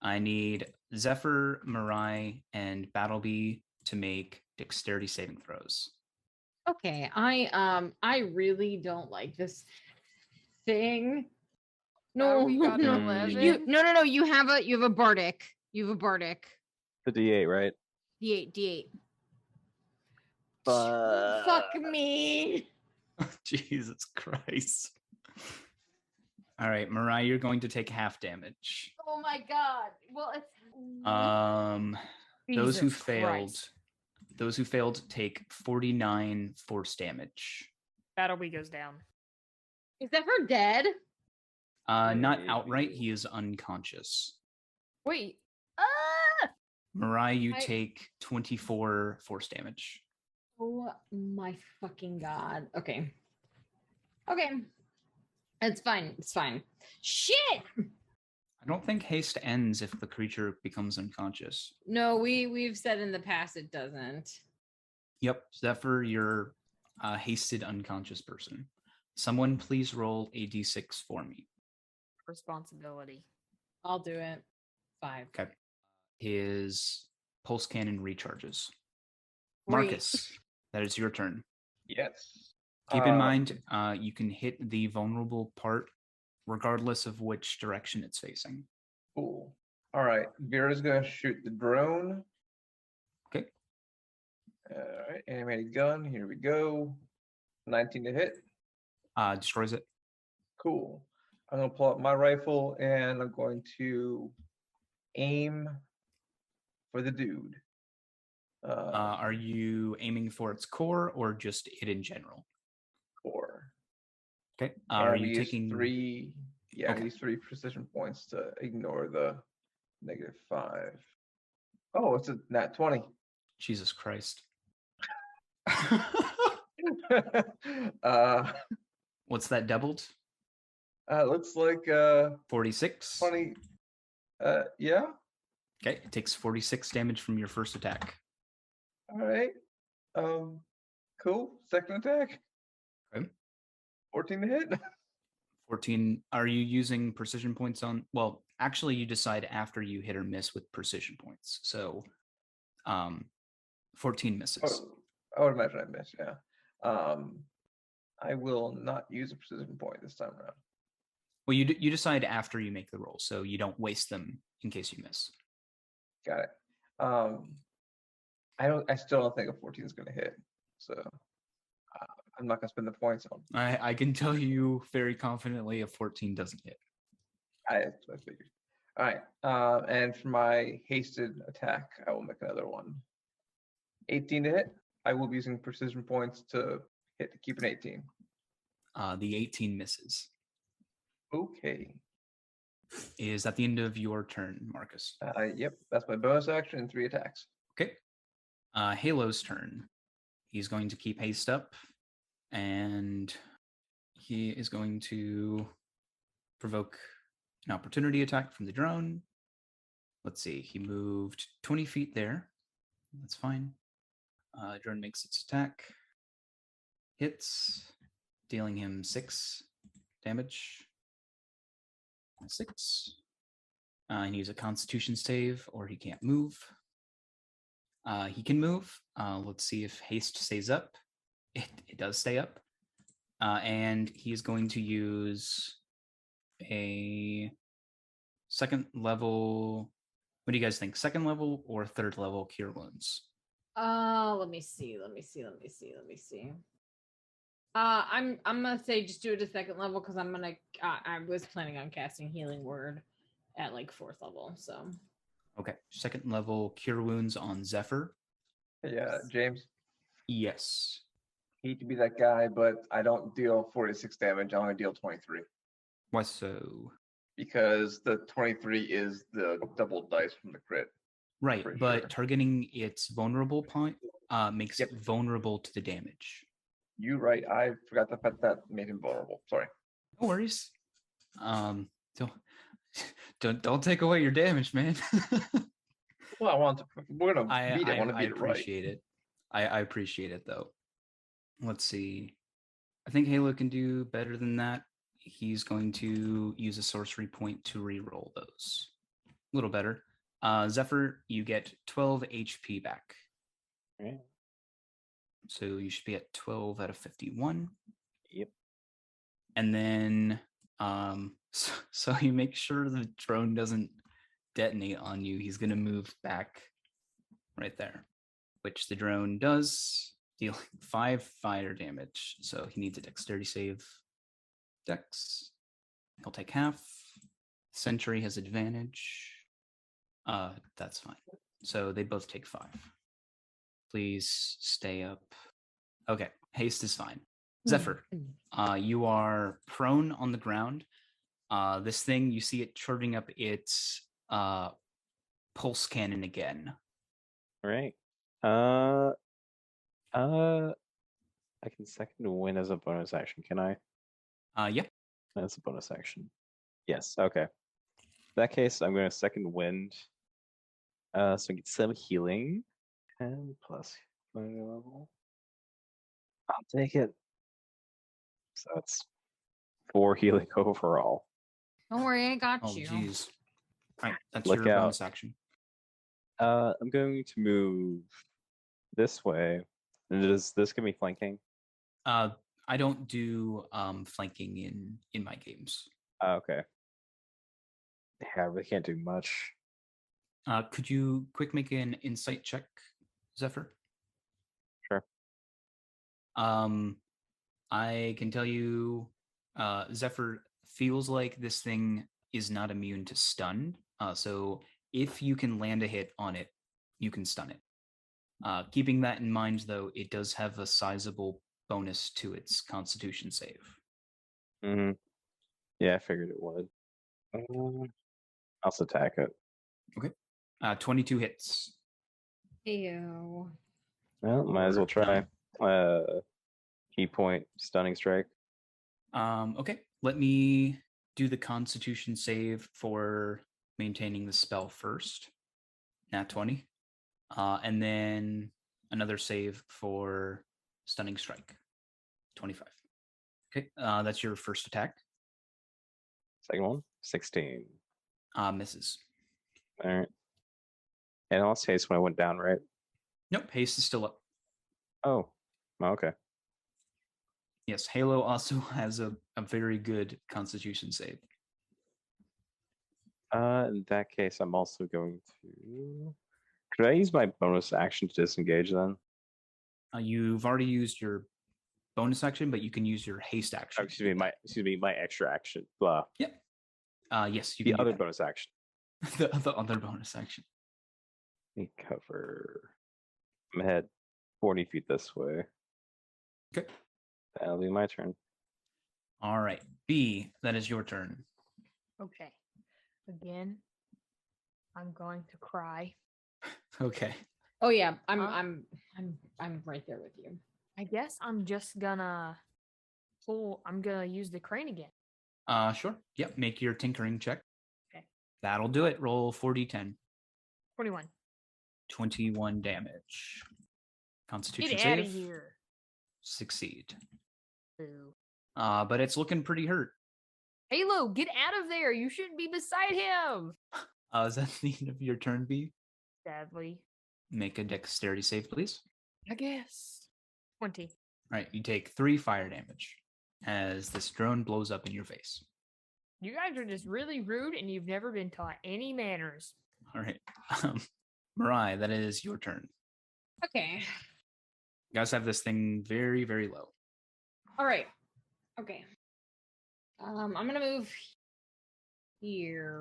I need Zephyr, Mirai, and Battlebee to make dexterity saving throws. Okay, I really don't like this thing. No, we got no, 11. no. You have a bardic. You have a bardic. The D8, right? D8. But Fuck me. Jesus Christ. All right, Mirai, you're going to take half damage. Oh my god. Well, it's Those who Jesus failed, Christ. those who failed take 49 force damage. Battlebee goes down. is that for dead? Not Maybe. outright, he is unconscious. Wait. Mirai, you I- take 24 force damage. Oh my fucking god. Okay. It's fine. It's fine. Shit. I don't think haste ends if the creature becomes unconscious. No, we've said in the past it doesn't. Yep, Zephyr, you're a hasted unconscious person. Someone please roll a d6 for me. Responsibility. I'll do it. 5. Okay. His pulse cannon recharges. Great. Marcus, that is your turn. Yes. Keep in mind, you can hit the vulnerable part regardless of which direction it's facing. Cool. All right. Vera's gonna shoot the drone. Okay. All right. Animated gun. Here we go. 19 to hit. Destroys it. Cool. I'm gonna pull out my rifle and I'm going to aim for the dude. Are you aiming for its core or just it in general? Core. Okay. And Are I'm you gonna use taking 3? Yeah, Okay. use 3 precision points to ignore the -5. Oh, it's a nat 20. Jesus Christ? uh, What's that doubled? looks like 46. 20. Yeah. Okay. It takes 46 damage from your first attack. All right. Cool. Second attack. Okay. 14 to hit. 14. Are you using precision points on? Well, actually, you decide after you hit or miss with precision points. So, 14 misses. Oh, I would imagine I missed. Yeah. I will not use a precision point this time around. Well, you decide after you make the roll, so you don't waste them in case you miss. Got it. I still don't think a 14 is going to hit. So I'm not going to spend the points on. I can tell you very confidently a 14 doesn't hit. I figured. All right. And for my hasted attack, I will make another one. 18 to hit. I will be using precision points to hit to keep an 18. The 18 misses. Okay. Is at the end of your turn, Marcus. Yep. That's my bonus action and 3 attacks. Okay. Halo's turn. He's going to keep haste up, and he is going to provoke an opportunity attack from the drone. Let's see. He moved 20 feet there. That's fine. Drone makes its attack. Hits, dealing him 6 damage. 6. And use a Constitution save, or he can't move. He can move. Let's see if haste stays up. It does stay up. And he's going to use a second level. What do you guys think? Second level or third level cure wounds? Let me see. I'm gonna say just do it at second level because I was planning on casting healing word at like 4th level. So Okay. Second level cure wounds on Zephyr. Yeah, James. Yes. Hate to be that guy, but I don't deal 46 damage. I only deal 23. Why so? because the 23 is the double dice from the crit. Right, For but sure. targeting its vulnerable point makes Yep. it vulnerable to the damage. You right. I forgot the fact that made him vulnerable. Sorry. No worries. Don't don't take away your damage, man. Well, I want to. We're gonna beat it. I want to I beat it right. appreciate it. I appreciate it though. Let's see. I think Halo can do better than that. He's going to use a sorcery point to reroll those. A little better. Zephyr, you get 12 HP back. Right. So you should be at 12 out of 51. Yep. And then so you make sure the drone doesn't detonate on you. He's going to move back right there, which the drone does, dealing 5 fire damage. So he needs a dexterity save. Dex. He'll take half. Sentry has advantage. That's fine. So they both take 5. Please stay up. Okay, haste is fine. Zephyr, you are prone on the ground. This thing, you see it charging up its pulse cannon again. All right. I can second win as a bonus action, can I? Yeah. That's a bonus action. Yes, okay. In that case, I'm going to second wind. So I get some healing. 10 plus fire level. I'll take it. So it's 4 healing overall. Don't worry, I got Oh, you. jeez. All right, that's Look your out. bonus action. I'm going to move this way. And does this give me flanking? I don't do flanking in my games. Okay. Yeah, I really can't do much. Could you quick make an insight check, Zephyr? Sure. I can tell you, Zephyr feels like this thing is not immune to stun. So if you can land a hit on it, you can stun it. Keeping that in mind, though, it does have a sizable bonus to its Constitution save. Mm-hmm. Yeah, I figured it would. I'll just attack it. Okay. 22 hits. Ew. Well, might as well try. Key point, stunning strike. Okay. Let me do the Constitution save for maintaining the spell first. Nat 20. And then another save for stunning strike. 25. Okay. That's your first attack. Second one, 16. Misses. All right. And I lost haste when I went down, right? Nope. Haste is still up. Oh, okay. Yes. Halo also has a very good Constitution save. In that case, I'm also going to. Could I use my bonus action to disengage then? You've already used your bonus action, but you can use your haste Oh, action. excuse me, my extra action. Blah. Yep. Yes, you The can do other that. bonus action. the other bonus action. Let me cover. I'm ahead 40 feet this way. Okay. That'll be my turn. All right. B, that is your turn. Okay. Again, I'm going to cry. Okay. Oh yeah, I'm right there with you. I guess I'm just gonna I'm gonna use the crane again. Sure. Yep. Make your tinkering check. Okay. That'll do it. Roll 4d10. 21. 21 damage. Constitution Get out of save. here. Succeed. Boo. But it's looking pretty hurt. Halo, get out of there. You shouldn't be beside him. Is that the end of your turn, B? Sadly. Make a dexterity save, please. I guess. 20. All right. You take 3 fire damage as this drone blows up in your face. You guys are just really rude and you've never been taught any manners. All right. Mariah, that is your turn. Okay. You guys have this thing very, very low. All right. Okay. I'm gonna move here.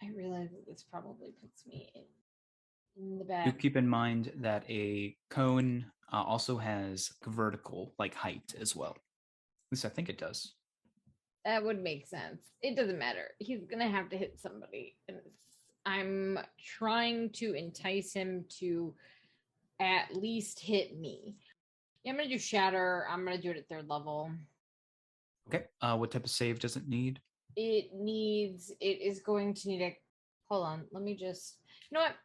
I realize that this probably puts me in the Do back. keep in mind that a cone also has vertical, like height as well. At least I think it does. That would make sense. It doesn't matter. He's gonna have to hit somebody. And I'm trying to entice him to at least hit me. Yeah, I'm gonna do shatter. I'm gonna do it at 3rd level. Okay. What type of save does it need? It is going to need a hold on. Let me just you know what?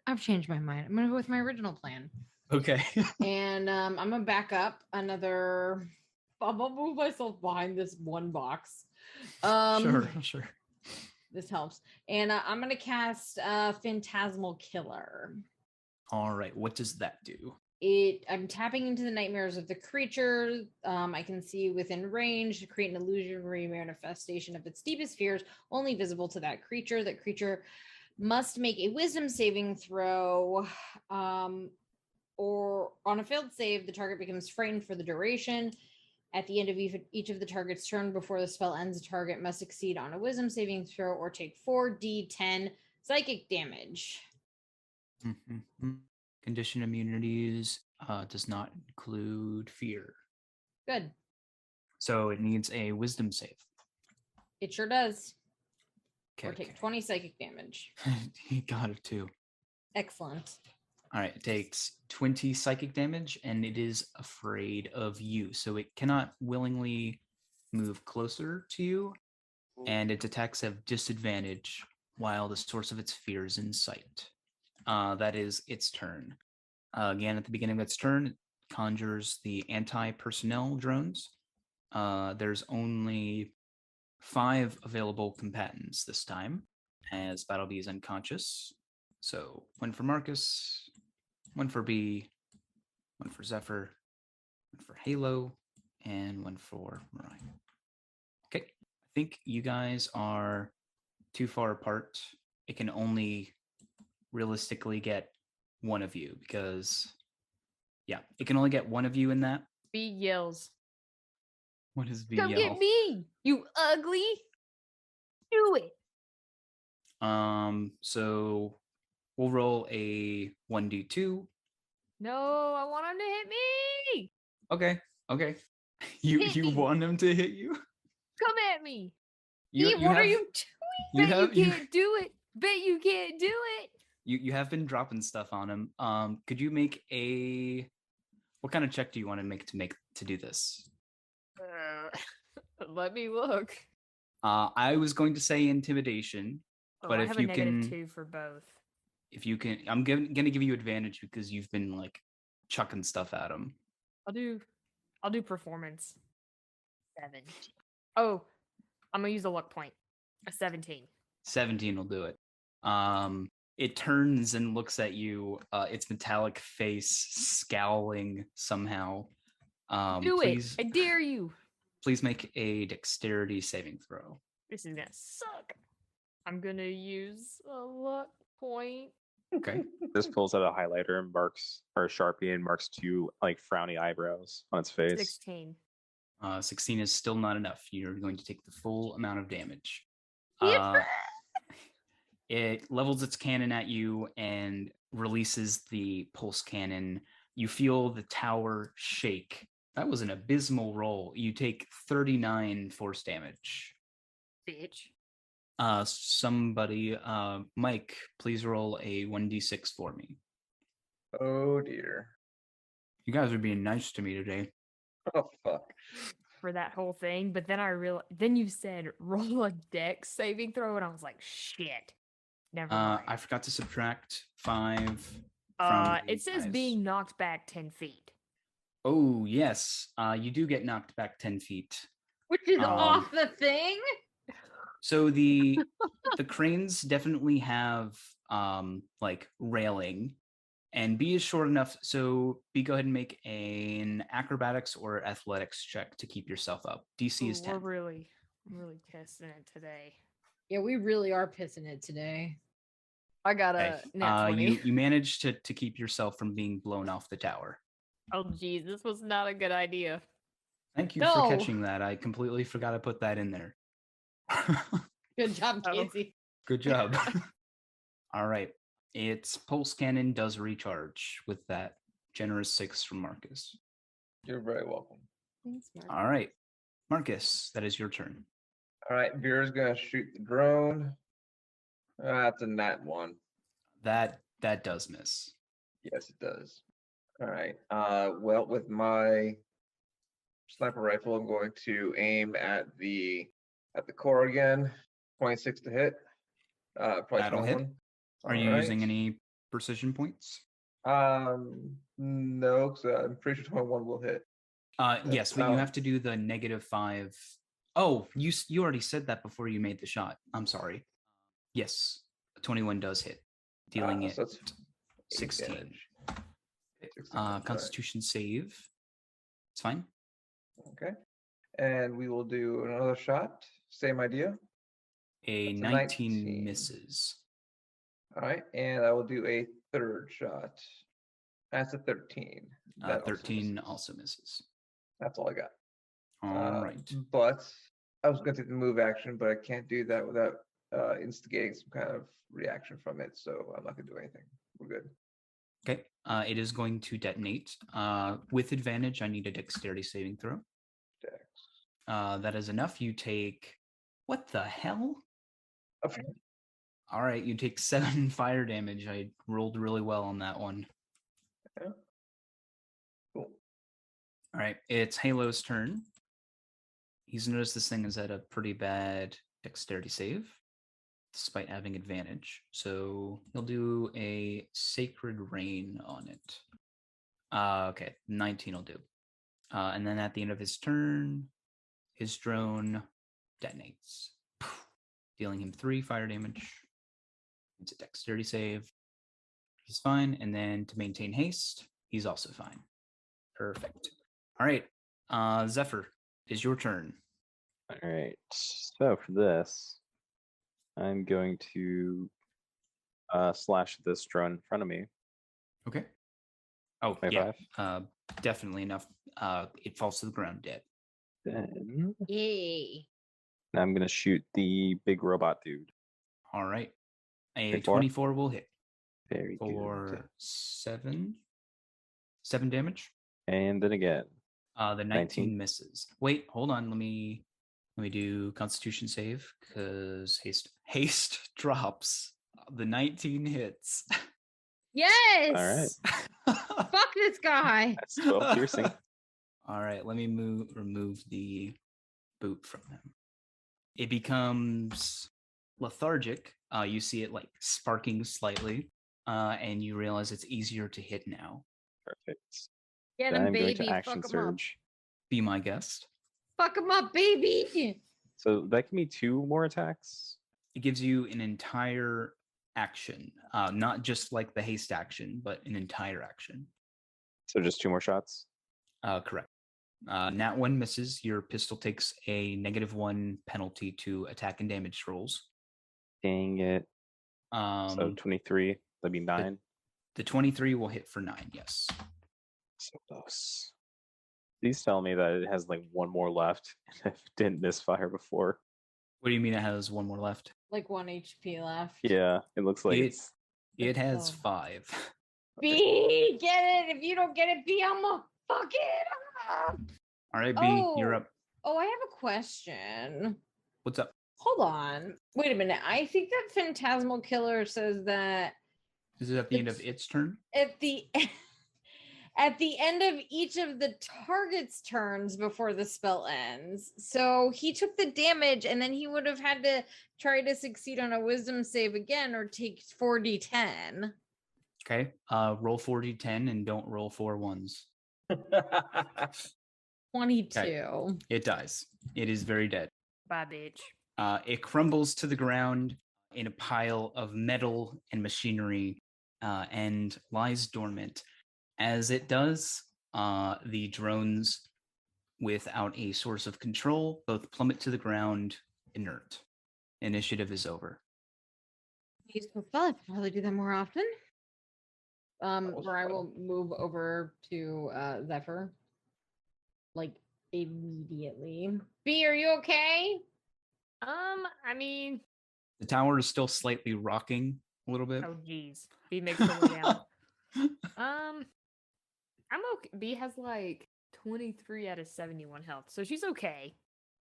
I've changed my mind. I'm gonna go with my original plan. Okay. And I'm gonna back up another. I'll move myself behind this one box. Sure. This helps. And I'm gonna cast Phantasmal Killer. All right. What does that do? I'm tapping into the nightmares of the creature. I can see within range to create an illusionary manifestation of its deepest fears, only visible to that creature. That creature must make a wisdom saving throw. Or on a failed save, the target becomes frightened for the duration. At the end of each of the target's turn before the spell ends, the target must succeed on a wisdom saving throw or take 4d10 psychic damage. Condition immunities does not include fear. Good. So it needs a wisdom save. It sure does. Okay. Or take 20 psychic damage. He got it too. Excellent. All right. It takes 20 psychic damage and it is afraid of you. So it cannot willingly move closer to you. And its attacks have disadvantage while the source of its fear is in sight. That is its turn. Again, at the beginning of its turn, it conjures the anti-personnel drones. There's only 5 available combatants this time, as Battlebee is unconscious. So 1 for Marcus, 1 for B, 1 for Zephyr, 1 for Halo, and 1 for Mariah. Okay, I think you guys are too far apart. It can only realistically get one of you because, yeah, it can only get one of you in that. B yells. What is B Come yell? get me, you ugly. Do it. So we'll roll a 1d2. No, I want him to hit me. Okay. You Hit me. want him to hit you? Come at me. You what are have- you doing? you Bet you have- can't do it. Bet you can't do it. You have been dropping stuff on him. Could you make a what kind of check do you want to make to do this? Let me look. I was going to say intimidation, Oh, but I if have you a negative can 2 for both. if you can, I'm gonna give you advantage because you've been like chucking stuff at him. I'll do performance. 7. Oh, I'm gonna use a luck point. A 17. 17 will do it. It turns and looks at you, its metallic face scowling somehow. Do Please, it. I dare you. please make a dexterity saving throw. This is gonna suck. I'm gonna use a luck point. Okay. Just pulls out a highlighter and marks, or a Sharpie, and marks 2 like frowny eyebrows on its face. 16. 16 is still not enough. You're going to take the full amount of damage. It levels its cannon at you and releases the pulse cannon. You feel the tower shake. That was an abysmal roll. You take 39 force damage. Bitch. Somebody, Mike, please roll a 1d6 for me. Oh dear. You guys are being nice to me today. Oh fuck. For that whole thing, but then I realized. Then you said roll a dex saving throw, and I was like, shit. Never mind. I forgot to subtract 5 from It says guys. being knocked back 10 feet. Oh, yes. You do get knocked back 10 feet. Which is off the thing. So the cranes definitely have like railing, and B is short enough. So B, go ahead and make an acrobatics or athletics check to keep yourself up. DC is 10. We're really testing it today. Yeah, we really are pissing it today. I got Okay. a nat 20. You managed to keep yourself from being blown off the tower. Oh, geez, this was not a good idea. Thank you No. for catching that. I completely forgot to put that in there. Good job, Oh. Casey. Good job. All right. Its pulse cannon does recharge with that generous 6 from Marcus. You're very welcome. Thanks, Mark. All right. Marcus, that is your turn. All right, Vera's gonna shoot the drone. That's a nat 1. That does miss. Yes, it does. All right. Well, with my sniper rifle, I'm going to aim at the core again. 26 to hit. Probably That'll hit. 21. Are you using any precision points? No, because I'm pretty sure 21 will hit. Yes, but you have to do the -5. Oh, you already said that before you made the shot. I'm sorry. Yes, 21 does hit, dealing it So it's 16. damage. 16 damage, all right. Constitution save. It's fine. Okay. And we will do another shot. Same idea. A That's a 19 19. misses. All right. And I will do a third shot. That's a 13. That also 13 misses. also misses. That's all I got. All right. But I was going to take the move action, but I can't do that without instigating some kind of reaction from it. So I'm not going to do anything. We're good. Okay. It is going to detonate. With advantage, I need a dexterity saving throw. Dex. That is enough. You take... What the hell? Okay. All right, you take 7 fire damage. I rolled really well on that one. Yeah. Cool. All right, it's Halo's turn. He's noticed this thing is at a pretty bad dexterity save, despite having advantage. So he'll do a Sacred Rain on it. Okay, 19 will do. And then at the end of his turn, his drone detonates, dealing him 3 fire damage. It's a dexterity save. He's fine. And then to maintain haste, he's also fine. Perfect. All right. Zephyr, it is your turn. All right. So for this, I'm going to slash this drone in front of me. Okay. Oh, 25. yeah. Definitely enough. It falls to the ground dead. Then Yay. I'm going to shoot the big robot dude. All right. A 24? 24 will hit Very good. for 7 damage. And then again. The 19 misses. Wait, hold on. Let me do Constitution save because haste drops. The 19 hits. Yes. All Fuck this guy. That's 12 piercing. All right, let me remove the boot from him. It becomes lethargic. You see it like sparking slightly, and you realize it's easier to hit now. Perfect. Get Then him, I'm going baby. to action Fuck him up. surge. Be my guest. Fuck him up, baby. So that give me 2 more attacks. It gives you an entire action, not just like the haste action, but an entire action. So just 2 more shots. Correct. Nat 1 misses. Your pistol takes a -1 penalty to attack and damage rolls. Dang it. So 23. That'd be 9. The 23 will hit for 9. Yes. So close. Please tell me that it has like 1 more left and if it didn't misfire before. What do you mean it has 1 more left? Like 1 HP left. Yeah, it looks like It has Oh. 5. B, get it. If you don't get it, B, I'm gonna fuck it up. All right, B, you're up. Oh, I have a question. What's up? Hold on. Wait a minute. I think that Phantasmal Killer says that Is it at the end of its turn? at the at the end of each of the target's turns before the spell ends. So he took the damage and then he would have had to try to succeed on a wisdom save again or take 4d10. Okay. Roll 4d10 and don't roll 4 ones. 22. Okay. It dies. It is very dead. Bye, bitch. It crumbles to the ground in a pile of metal and machinery and lies dormant. As it does, the drones, without a source of control, both plummet to the ground inert. Initiative is over. Useful spell. I could probably do that more often. was Where I fun. will move over to Zephyr. Like immediately. B, are you okay? I mean, The tower is still slightly rocking a little bit. oh geez, B makes her way down. I'm okay. B has like 23 out of 71 health, so she's okay.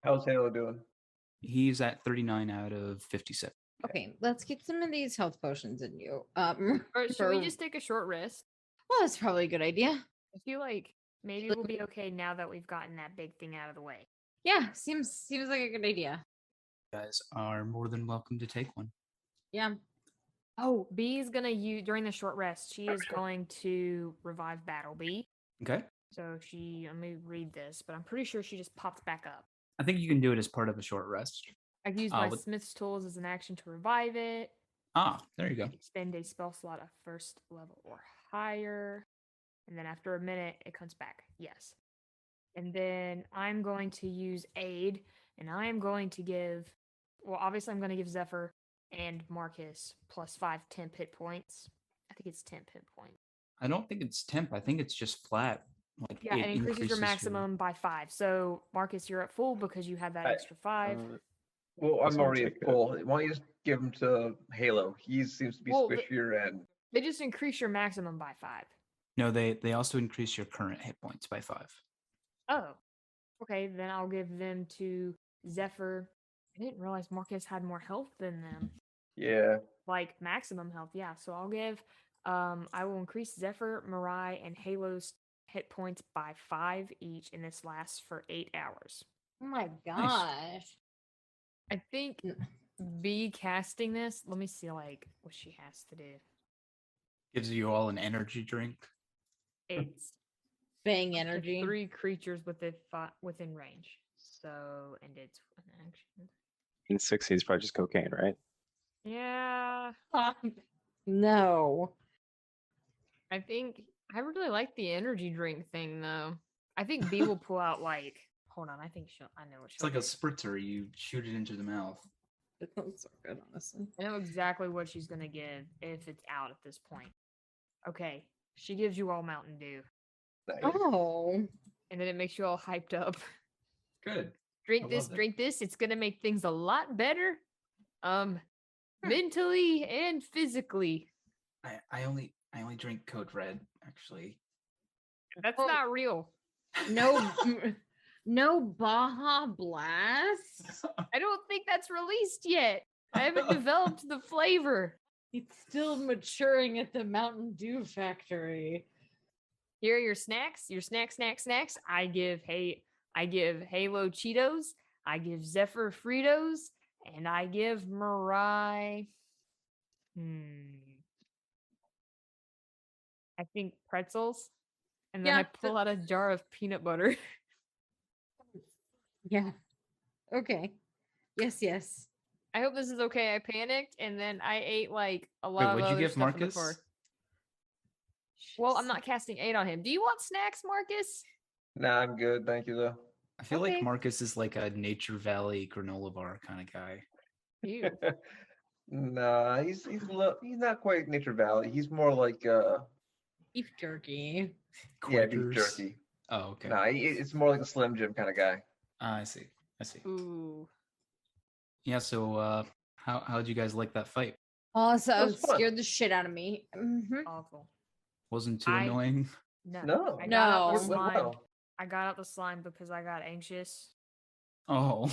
How's Halo doing? He's at 39 out of 57. Okay, let's get some of these health potions in you. Or should we just take a short rest? Well, that's probably a good idea. I feel like maybe we'll be okay now that we've gotten that big thing out of the way. Yeah, seems like a good idea. You guys are more than welcome to take one. Yeah. Oh, B is gonna use during the short rest. She is going to revive Battle B. Okay. So let me read this, but I'm pretty sure she just popped back up. I think you can do it as part of a short rest. I can use my Smith's tools as an action to revive it. There you go. Spend a spell slot of first level or higher. And then after a minute, it comes back. Yes. And then I'm going to use aid, and I am going to give, well, obviously I'm going to give Zephyr and Marcus plus 5 temp hit points. I think it's temp hit points. I don't think it's temp. I think it's just flat. Like Yeah, it increases your maximum by 5. So Marcus, you're at full because you had that extra 5. Well, That's I'm gonna already take at it. full. Why don't you just give him to Halo? He seems to be Well, squishier and They just increase your maximum by 5. No, they also increase your current hit points by 5. Oh, okay. Then I'll give them to Zephyr. I didn't realize Marcus had more health than them. yeah. Like maximum health, yeah. So I'll give, I will increase Zephyr, Mirai, and Halo's hit points by 5 each, and this lasts for 8 hours. Oh my gosh. I think B casting this. Let me see, like what she has to do. Gives you all an energy drink. It's Bang up to energy. 3 creatures within range. So, and it's an action. In 60 is probably just cocaine, right? Yeah, No. I think I really like the energy drink thing though. I think B will pull out like. Hold on, I know what It's she'll like a do. spritzer. You shoot it into the mouth. It sounds so good, honestly. I know exactly what she's gonna give if it's out at this point. Okay, she gives you all Mountain Dew, Nice. Oh. and then it makes you all hyped up. Good. Drink I this, love it. drink this. It's gonna make things a lot better, mentally and physically. I only drink Code Red, actually. That's Oh. not real. No no Baja Blast. I don't think that's released yet. I haven't developed the flavor. It's still maturing at the Mountain Dew factory. Here are your snacks. Your snacks. I give Halo Cheetos. I give Zephyr Fritos, and I give Mirai. I think pretzels, and then Yeah, I pull out a jar of peanut butter. Yeah. Okay. Yes. I hope this is okay. I panicked, and then I ate like a lot of what'd you other give stuff in the Marcus? floor. Well, I'm not casting 8 on him. Do you want snacks, Marcus? Nah, I'm good. Thank you though. I feel Okay. like Marcus is like a Nature Valley granola bar kind of guy. Ew. Nah, he's not quite Nature Valley. He's more like Beef jerky. yeah, beef Quakers. jerky. Oh, okay. Nah, it's more like a Slim Jim kind of guy. I see. Ooh. Yeah. So, how'd you guys like that fight? Also, That was fun. scared the shit out of me. Awful. Wasn't too I- annoying. No, I got out the No. Went slime. well. I got out the slime because I got anxious. Oh,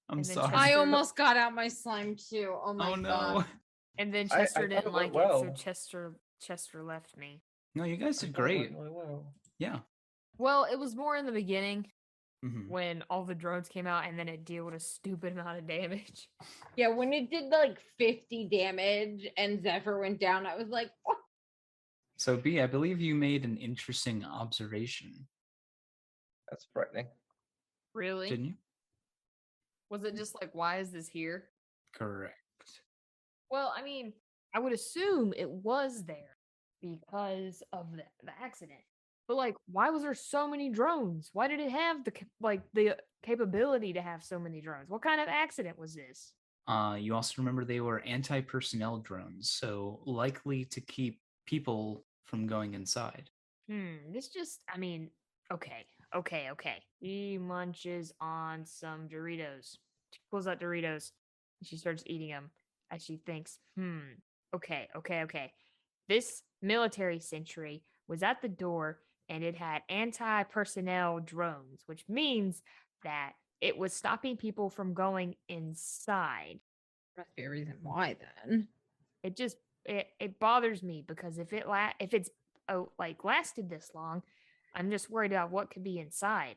I'm And then sorry. I Chester- almost got out my slime too. Oh my Oh no. god. And then I Chester thought didn't it went like it, so well. Chester left me. No, you guys I did thought it great. went really well. Yeah. Well, it was more in the beginning Mhm. when all the drones came out, and then it dealt a stupid amount of damage. Yeah, when it did like 50 damage and Zephyr went down, I was like, "What?" So, B, I believe you made an interesting observation, That's frightening. Really? didn't you? Was it just like, why is this here? Correct. Well, I mean, I would assume it was there because of the accident. But like, why was there so many drones? Why did it have the capability to have so many drones? What kind of accident was this? You also remember they were anti-personnel drones, so likely to keep people from going inside. This just, I mean, okay. He munches on some Doritos. She pulls out Doritos and she starts eating them as she thinks, okay. This military sentry was at the door and it had anti-personnel drones, which means that it was stopping people from going inside. Must be a reason why then. It just it bothers me because if it's like lasted this long, I'm just worried about what could be inside.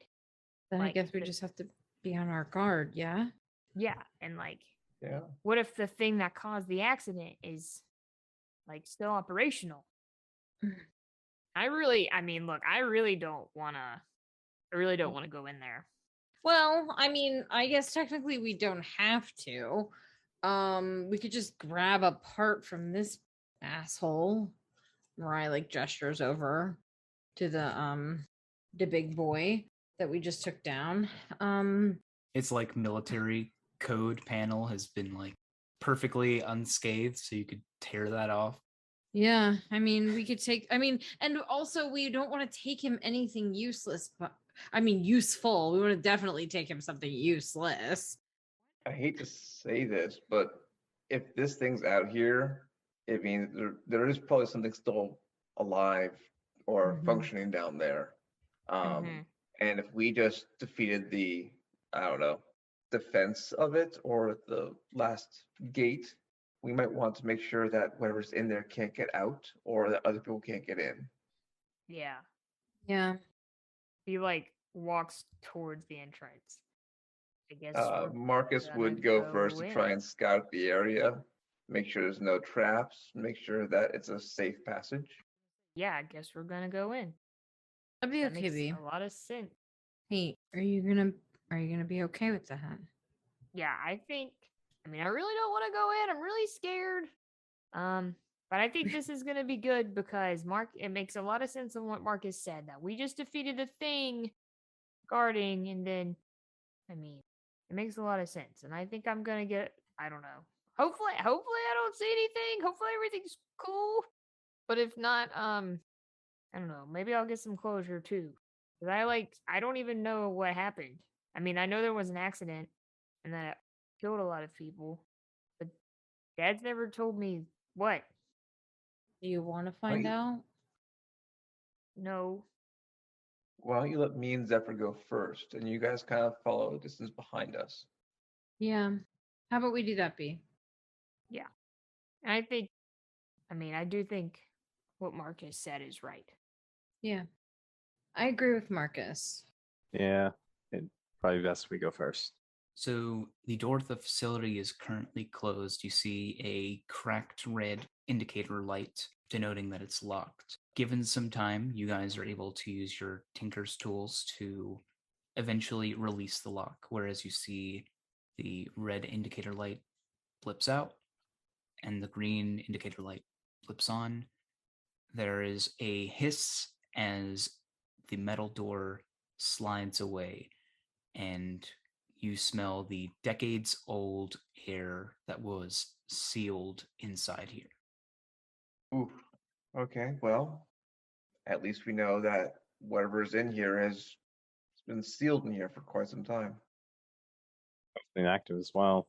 Then I Like, guess we just have to be on our guard, yeah? Yeah, and like, Yeah. what if the thing that caused the accident is like still operational? I mean, look, I really don't want to go in there. Well, I mean, I guess technically we don't have to. We could just grab a part from this asshole. Mariah like gestures over to the big boy that we just took down. It's like military code panel has been like perfectly unscathed, so you could tear that off. Yeah, I mean, we could take, and also we don't want to take him anything useless, but useful. We want to definitely take him something useless. I hate to say this, but if this thing's out here, it means there is probably something still alive or Mhm. functioning down there. And if we just defeated the, I don't know, defense of it or the last gate, we might want to make sure that whatever's in there can't get out or that other people can't get in. Yeah. Yeah. He like walks towards the entrance. I guess Marcus gonna would go first go to try in. and scout the area, make sure there's no traps, make sure that it's a safe passage. Yeah, I guess we're gonna go in. That'd be That okay, makes B. a lot of sense. Hey, are you gonna be okay with that? Yeah, I really don't want to go in. I'm really scared. But I think this is gonna be good because it makes a lot of sense on what Marcus said, that we just defeated a thing guarding, and then it makes a lot of sense. And I think I'm gonna get, I don't know. Hopefully I don't see anything. Hopefully everything's cool. But if not, I don't know, maybe I'll get some closure too. Because I don't even know what happened. I mean, I know there was an accident and that it killed a lot of people, but Dad's never told me what. Do you want to find Wait. out? No. Why don't you let me and Zephyr go first, and you guys kind of follow a distance behind us? Yeah. How about we do that, B? Yeah. And I do think what Marcus said is right. Yeah. I agree with Marcus. Yeah, it probably best we go first. So the door to the facility is currently closed. You see a cracked red indicator light denoting that it's locked. Given some time, you guys are able to use your Tinker's tools to eventually release the lock, whereas you see the red indicator light blips out and the green indicator light blips on. There is a hiss as the metal door slides away, and you smell the decades-old air that was sealed inside here. Oof. Okay, well, at least we know that whatever's in here has been sealed in here for quite some time. Been active as well.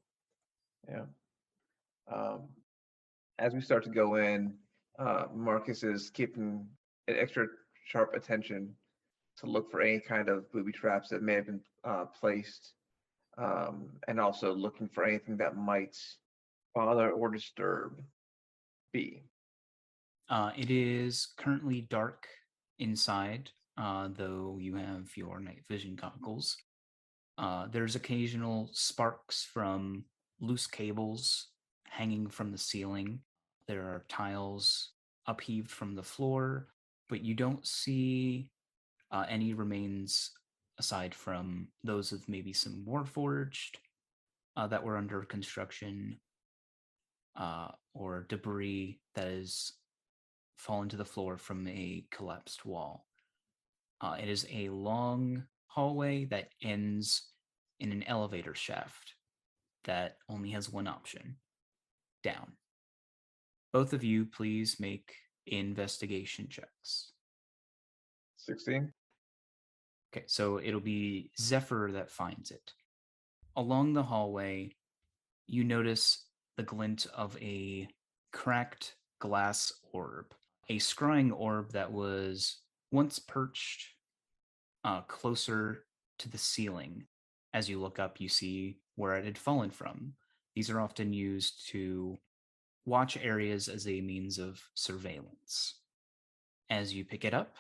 Yeah. As we start to go in, Marcus is keeping an extra sharp attention to look for any kind of booby traps that may have been placed, and also looking for anything that might bother or disturb B. It is currently dark inside, though you have your night vision goggles. There's occasional sparks from loose cables hanging from the ceiling. There are tiles upheaved from the floor, but you don't see any remains aside from those of maybe some warforged that were under construction, or debris that has fallen to the floor from a collapsed wall. It is a long hallway that ends in an elevator shaft that only has one option: down. Both of you, please make investigation checks. 16. Okay, so it'll be Zephyr that finds it. Along the hallway, you notice the glint of a cracked glass orb, a scrying orb that was once perched closer to the ceiling, as you look up, you see where it had fallen from. These are often used to watch areas as a means of surveillance. As you pick it up,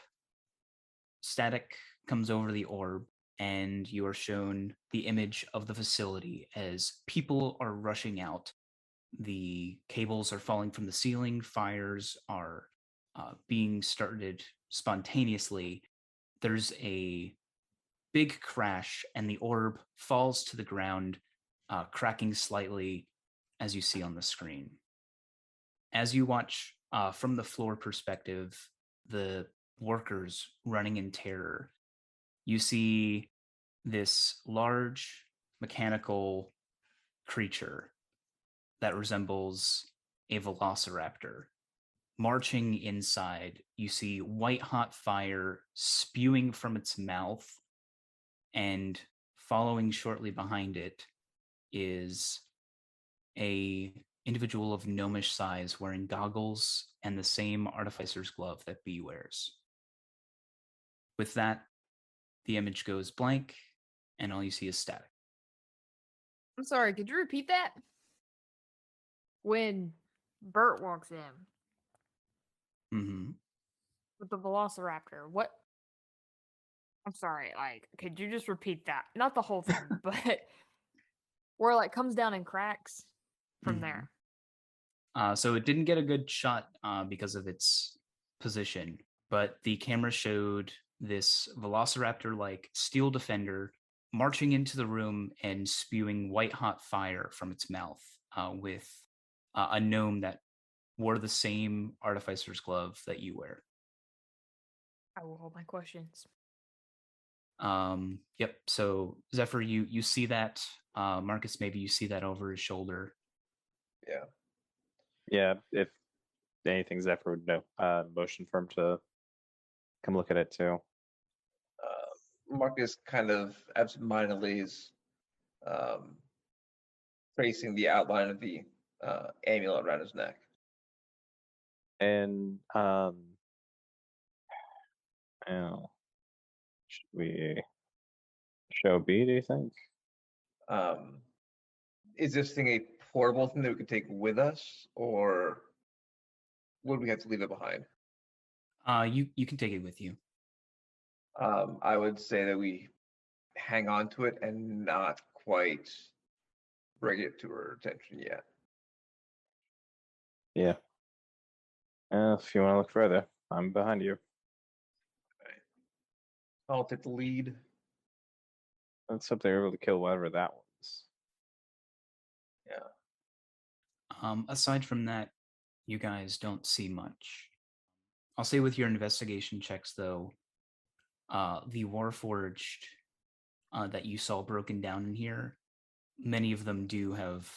static comes over the orb, and you are shown the image of the facility as people are rushing out. The cables are falling from the ceiling, fires are being started spontaneously. There's a big crash, and the orb falls to the ground, cracking slightly, as you see on the screen. As you watch from the floor perspective, the workers running in terror, you see this large mechanical creature that resembles a velociraptor marching inside. You see white hot fire spewing from its mouth, and following shortly behind it is a individual of gnomish size wearing goggles and the same artificer's glove that B wears. With that, the image goes blank, and all you see is static. I'm sorry, could you repeat that? When Bert walks in Mm-hmm. with the velociraptor, what? I'm sorry, like, could you just repeat that? Not the whole thing, but where it, like, comes down and cracks from Mhm. there. So it didn't get a good shot because of its position, but the camera showed this velociraptor-like steel defender marching into the room and spewing white hot fire from its mouth with a gnome that wore the same artificer's glove that you wear. I will hold my questions. Yep. So Zephyr, you see that. Marcus, maybe you see that over his shoulder. Yeah. Yeah, if anything, Zephyr would know. Motion for him to come look at it too. Marcus kind of absentmindedly is tracing the outline of the amulet around his neck. And oh, should we show B, do you think? Is this thing a portable thing that we could take with us, or would we have to leave it behind? You can take it with you. I would say that we hang on to it and not quite bring it to her attention yet. Yeah. If you want to look further, I'm behind you. I'll take the lead. Let's hope they're able to kill whatever that was. Yeah. Aside from that, you guys don't see much. I'll say with your investigation checks, though, the warforged that you saw broken down in here, many of them do have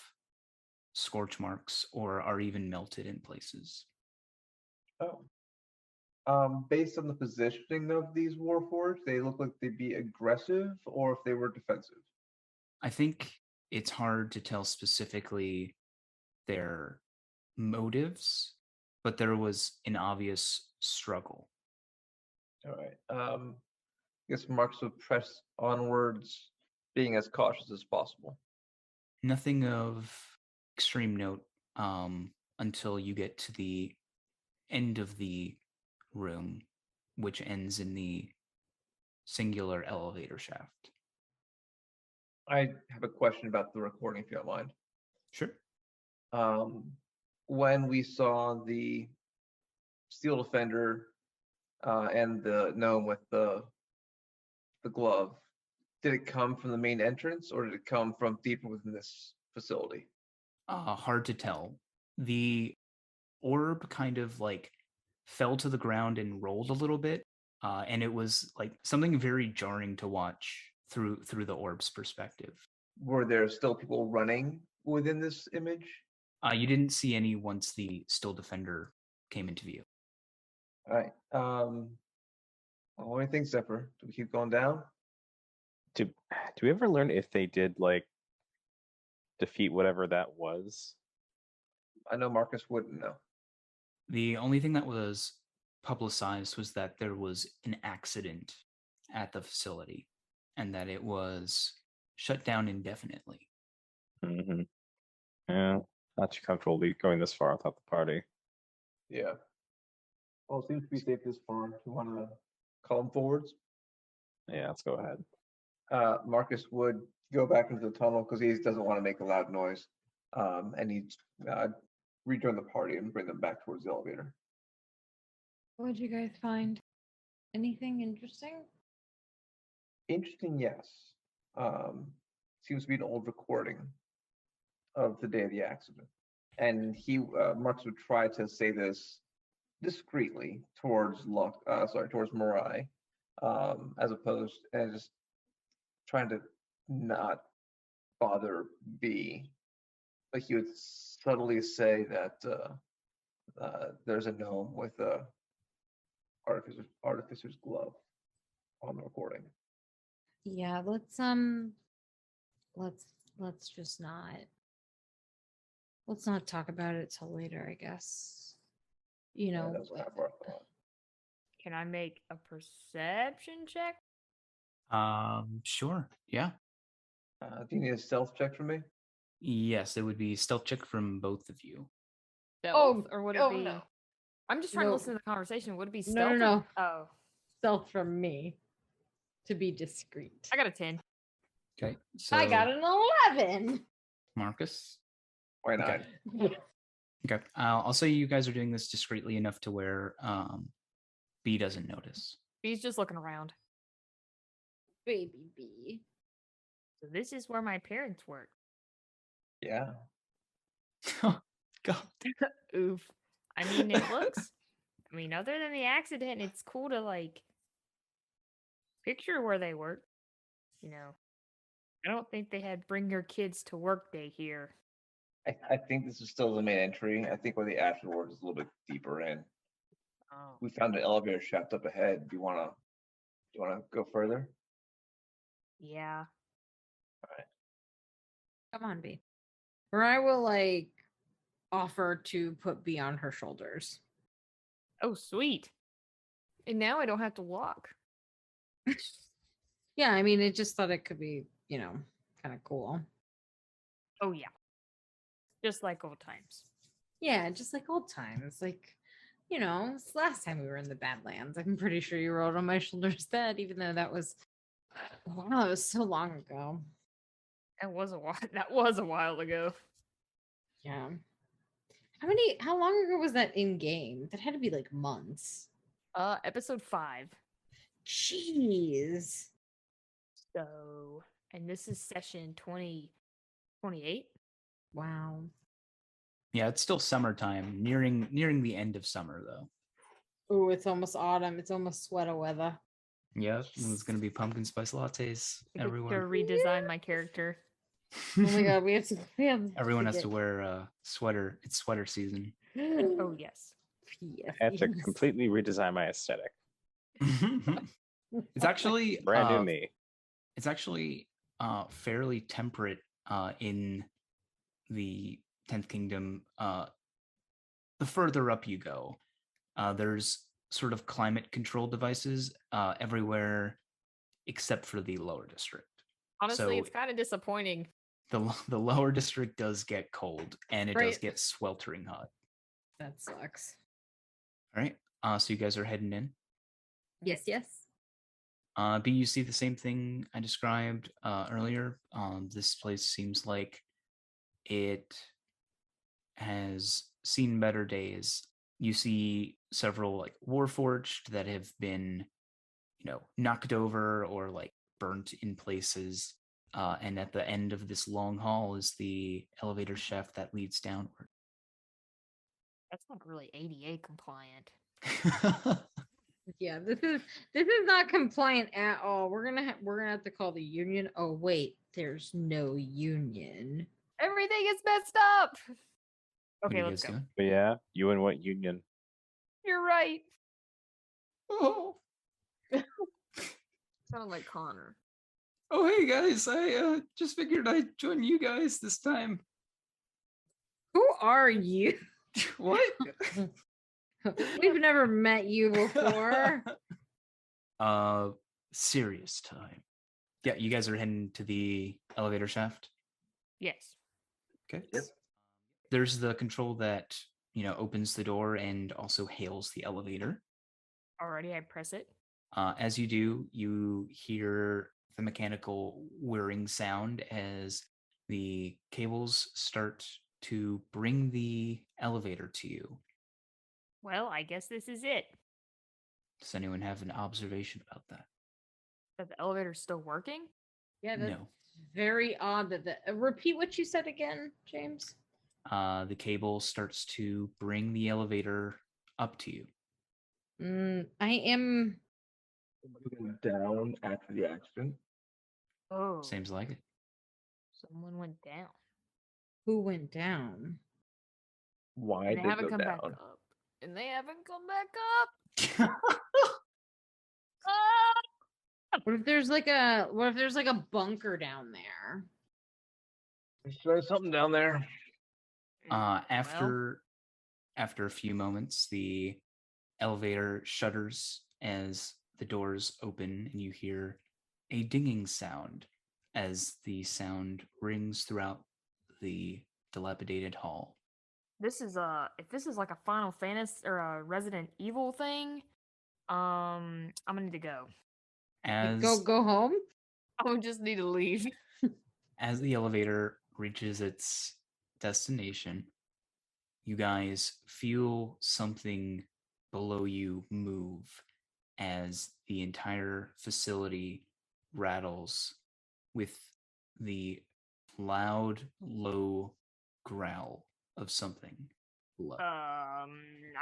scorch marks or are even melted in places. Oh. Based on the positioning of these warforged, they look like they'd be aggressive or if they were defensive. I think it's hard to tell specifically their motives, but there was an obvious struggle. All right. I guess Marcus would press onwards, being as cautious as possible. Nothing of extreme note until you get to the end of the room, which ends in the singular elevator shaft. I have a question about the recording, if you don't mind. Sure. When we saw the steel defender and the gnome with the glove, did it come from the main entrance or did it come from deeper within this facility? Hard to tell. The orb kind of like fell to the ground and rolled a little bit, and it was like something very jarring to watch through the orb's perspective. Were there still people running within this image? You didn't see any once the still defender came into view. All right. What do you think, Zephyr? Do we keep going down? Do we ever learn if they did like defeat whatever that was? I know Marcus wouldn't know. The only thing that was publicized was that there was an accident at the facility and that it was shut down indefinitely. Mm-hmm. Yeah, not too comfortable going this far without the party. Yeah. Well, it seems to be safe this far. You want to call them forwards? Yeah, let's go ahead. Marcus would go back into the tunnel because he doesn't want to make a loud noise. And he'd rejoin the party and bring them back towards the elevator. What'd you guys find? Anything interesting? Interesting, yes. Seems to be an old recording of the day of the accident. And Marcus would try to say this discreetly towards Morai, as opposed and just trying to not bother B. But he would subtly say that there's a gnome with a artificer's glove on the recording. Yeah, let's just not. Let's not talk about it till later, I guess. You know, that's kind of our thought. Can I make a perception check? Sure. Yeah. Do you need a stealth check from me? Yes, it would be stealth check from both of you. Stealth, or would it be? no. I'm just trying to No. listen to the conversation. Would it be No, stealth? no. Oh, Stealth from me to be discreet. I got a 10. Okay. So I got an 11. Marcus. Why not? Okay. I'll say you guys are doing this discreetly enough to where B doesn't notice. B's just looking around. Baby B. So this is where my parents work. Yeah. Oh, God. Oof. I mean, it looks. I mean, other than the accident, it's cool to like picture where they work. You know, I don't think they had bring your kids to work day here. I think this is still the main entry. I think where the afterwards is a little bit deeper in. Oh. We found an elevator shaft up ahead. Do you wanna go further? Yeah. Come on, B. Or I will like offer to put B on her shoulders. Oh, sweet. And now I don't have to walk. Yeah, I mean, it just thought it could be, kind of cool. Oh, yeah. Just like old times. Yeah, just like old times. Like, it's the last time we were in the Badlands. I'm pretty sure you rode on my shoulders then, even though that was, wow, it was so long ago. That was a while. That was a while ago. Yeah. How long ago was that in game? That had to be like months. Episode 5. Jeez. So, and this is session 28. Wow. Yeah, it's still summertime, nearing the end of summer though. Oh, it's almost autumn. It's almost sweater weather. Yep, it's gonna be pumpkin spice lattes I have to everywhere. redesign my character. Oh my god, we have to. Everyone has to wear a sweater. It's sweater season. Oh, yes. Yes, I have to yes. completely redesign my aesthetic. It's actually Brand new me. It's actually fairly temperate in the 10th Kingdom. The further up you go, there's sort of climate control devices everywhere except for the lower district. Honestly, So- it's kind of disappointing. The lower district does get cold and it does Right. get sweltering hot. That sucks. All right. So you guys are heading in. Yes, yes. B, you see the same thing I described earlier. This place seems like it has seen better days. You see several like warforged that have been, knocked over or like burnt in places. And at the end of this long hall is the elevator shaft that leads downward. That's not really ADA compliant. Yeah, this is not compliant at all. We're gonna have to call the union. Oh wait, there's no union. Everything is messed up. What are Okay, you let's guys go. doing? But yeah, you and what union? You're right. Oh. Sounded like Connor. Oh, hey guys! I just figured I'd join you guys this time. Who are you? What? We've never met you before. Serious time. Yeah, you guys are heading to the elevator shaft. Yes. Okay. Yep. There's the control that, opens the door and also hails the elevator. Already, I press it. As you do, you hear the mechanical whirring sound as the cables start to bring the elevator to you. Well, I guess this is it. Does anyone have an observation about that? That the elevator's still working? Yeah, that's No. very odd. Repeat what you said again, James. The cable starts to bring the elevator up to you. I am. Moving down after the accident. Oh. Seems like it. Someone went down. Who went down? Why And did they they haven't go come back down? up. And they haven't come back up. Ah! What if there's like a bunker down there? There's something down there. Well, After a few moments, the elevator shutters as the doors open, and you hear a dinging sound as the sound rings throughout the dilapidated hall. this is if this is like a Final Fantasy or a Resident Evil thing, I'm gonna need to go. As Go home. I just need to leave. as the elevator reaches its destination, you guys feel something below you move as the entire facility rattles with the loud, low growl of something below. I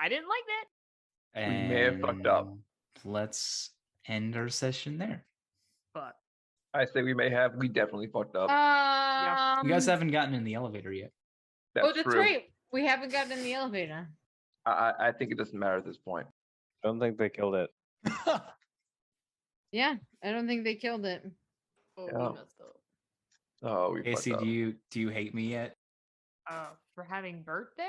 didn't like that. We may have fucked up. And let's end our session there. But I say we definitely fucked up. You guys haven't gotten in the elevator yet. That's that's true. right. We haven't gotten in the elevator. I think it doesn't matter at this point. I don't think they killed it. Yeah, I don't think they killed it. oh, Yeah. we messed up. Oh, we Casey, fucked up. do you hate me yet? For having Bert there?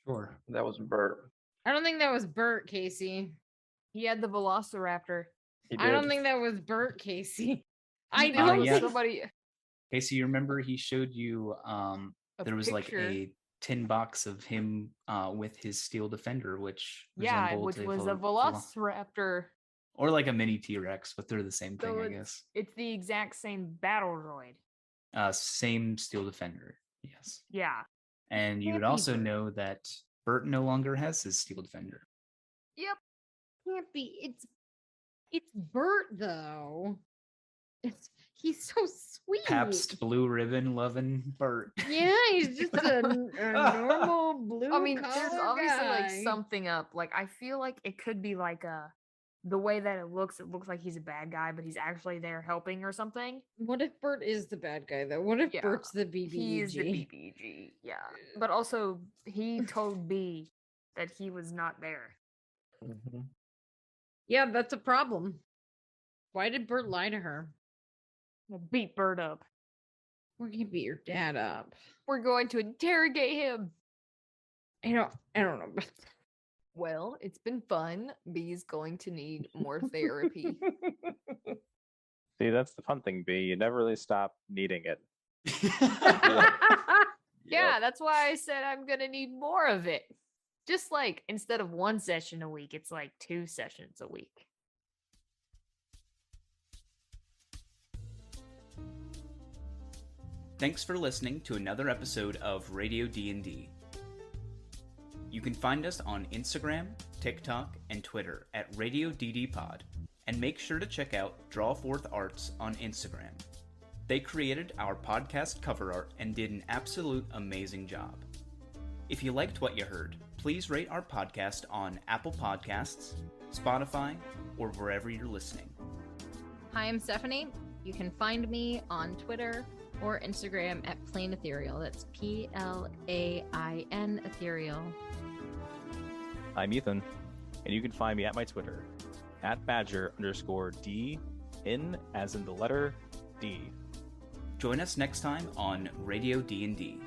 Sure. That was Bert. I don't think that was Bert, Casey. He had the Velociraptor. He I don't did. think that was Bert, Casey. I I think don't it was yeah. somebody. Casey, you remember he showed you A there was like picture. a tin box of him with his steel defender, which Yeah, resembled which was a Velo- Velociraptor. or like a mini T-Rex, but they're the same thing, So I it's, guess. it's the exact same battle droid. Same steel defender, yes. Yeah. And you Can't would be also Bert. know that Bert no longer has his steel defender. Yep. Can't be. It's Bert though. He's so sweet. Pabst Blue Ribbon loving Bert. Yeah, he's just a normal blue. I mean, there's collar obviously like guy. something up. Like I feel like it could be like the way that it looks like he's a bad guy, but he's actually there helping or something. What if Bert is the bad guy though? What if Yeah, Bert's the BBG? He is the BBG, yeah. But also, he told B that he was not there. Mhm. Yeah, that's a problem. Why did Bert lie to her? We'll beat Bert up. We're gonna beat your dad up. We're going to interrogate him. I don't know. About that. Well, it's been fun. B's going to need more therapy. See, that's the fun thing, B. You never really stop needing it. Yeah, that's why I said I'm gonna need more of it. Just like instead of one session a week, it's like 2 sessions a week. Thanks for listening to another episode of Radio D&D. You can find us on Instagram, TikTok, and Twitter at Radio DD Pod, and make sure to check out Drawforth Arts on Instagram. They created our podcast cover art and did an absolute amazing job. If you liked what you heard, please rate our podcast on Apple Podcasts, Spotify, or wherever you're listening. Hi, I'm Stephanie. You can find me on Twitter or Instagram at Plain Ethereal. That's PLAIN Ethereal. I'm Ethan, and you can find me at my Twitter, at Badger_D, in as in the letter D. Join us next time on Radio D&D.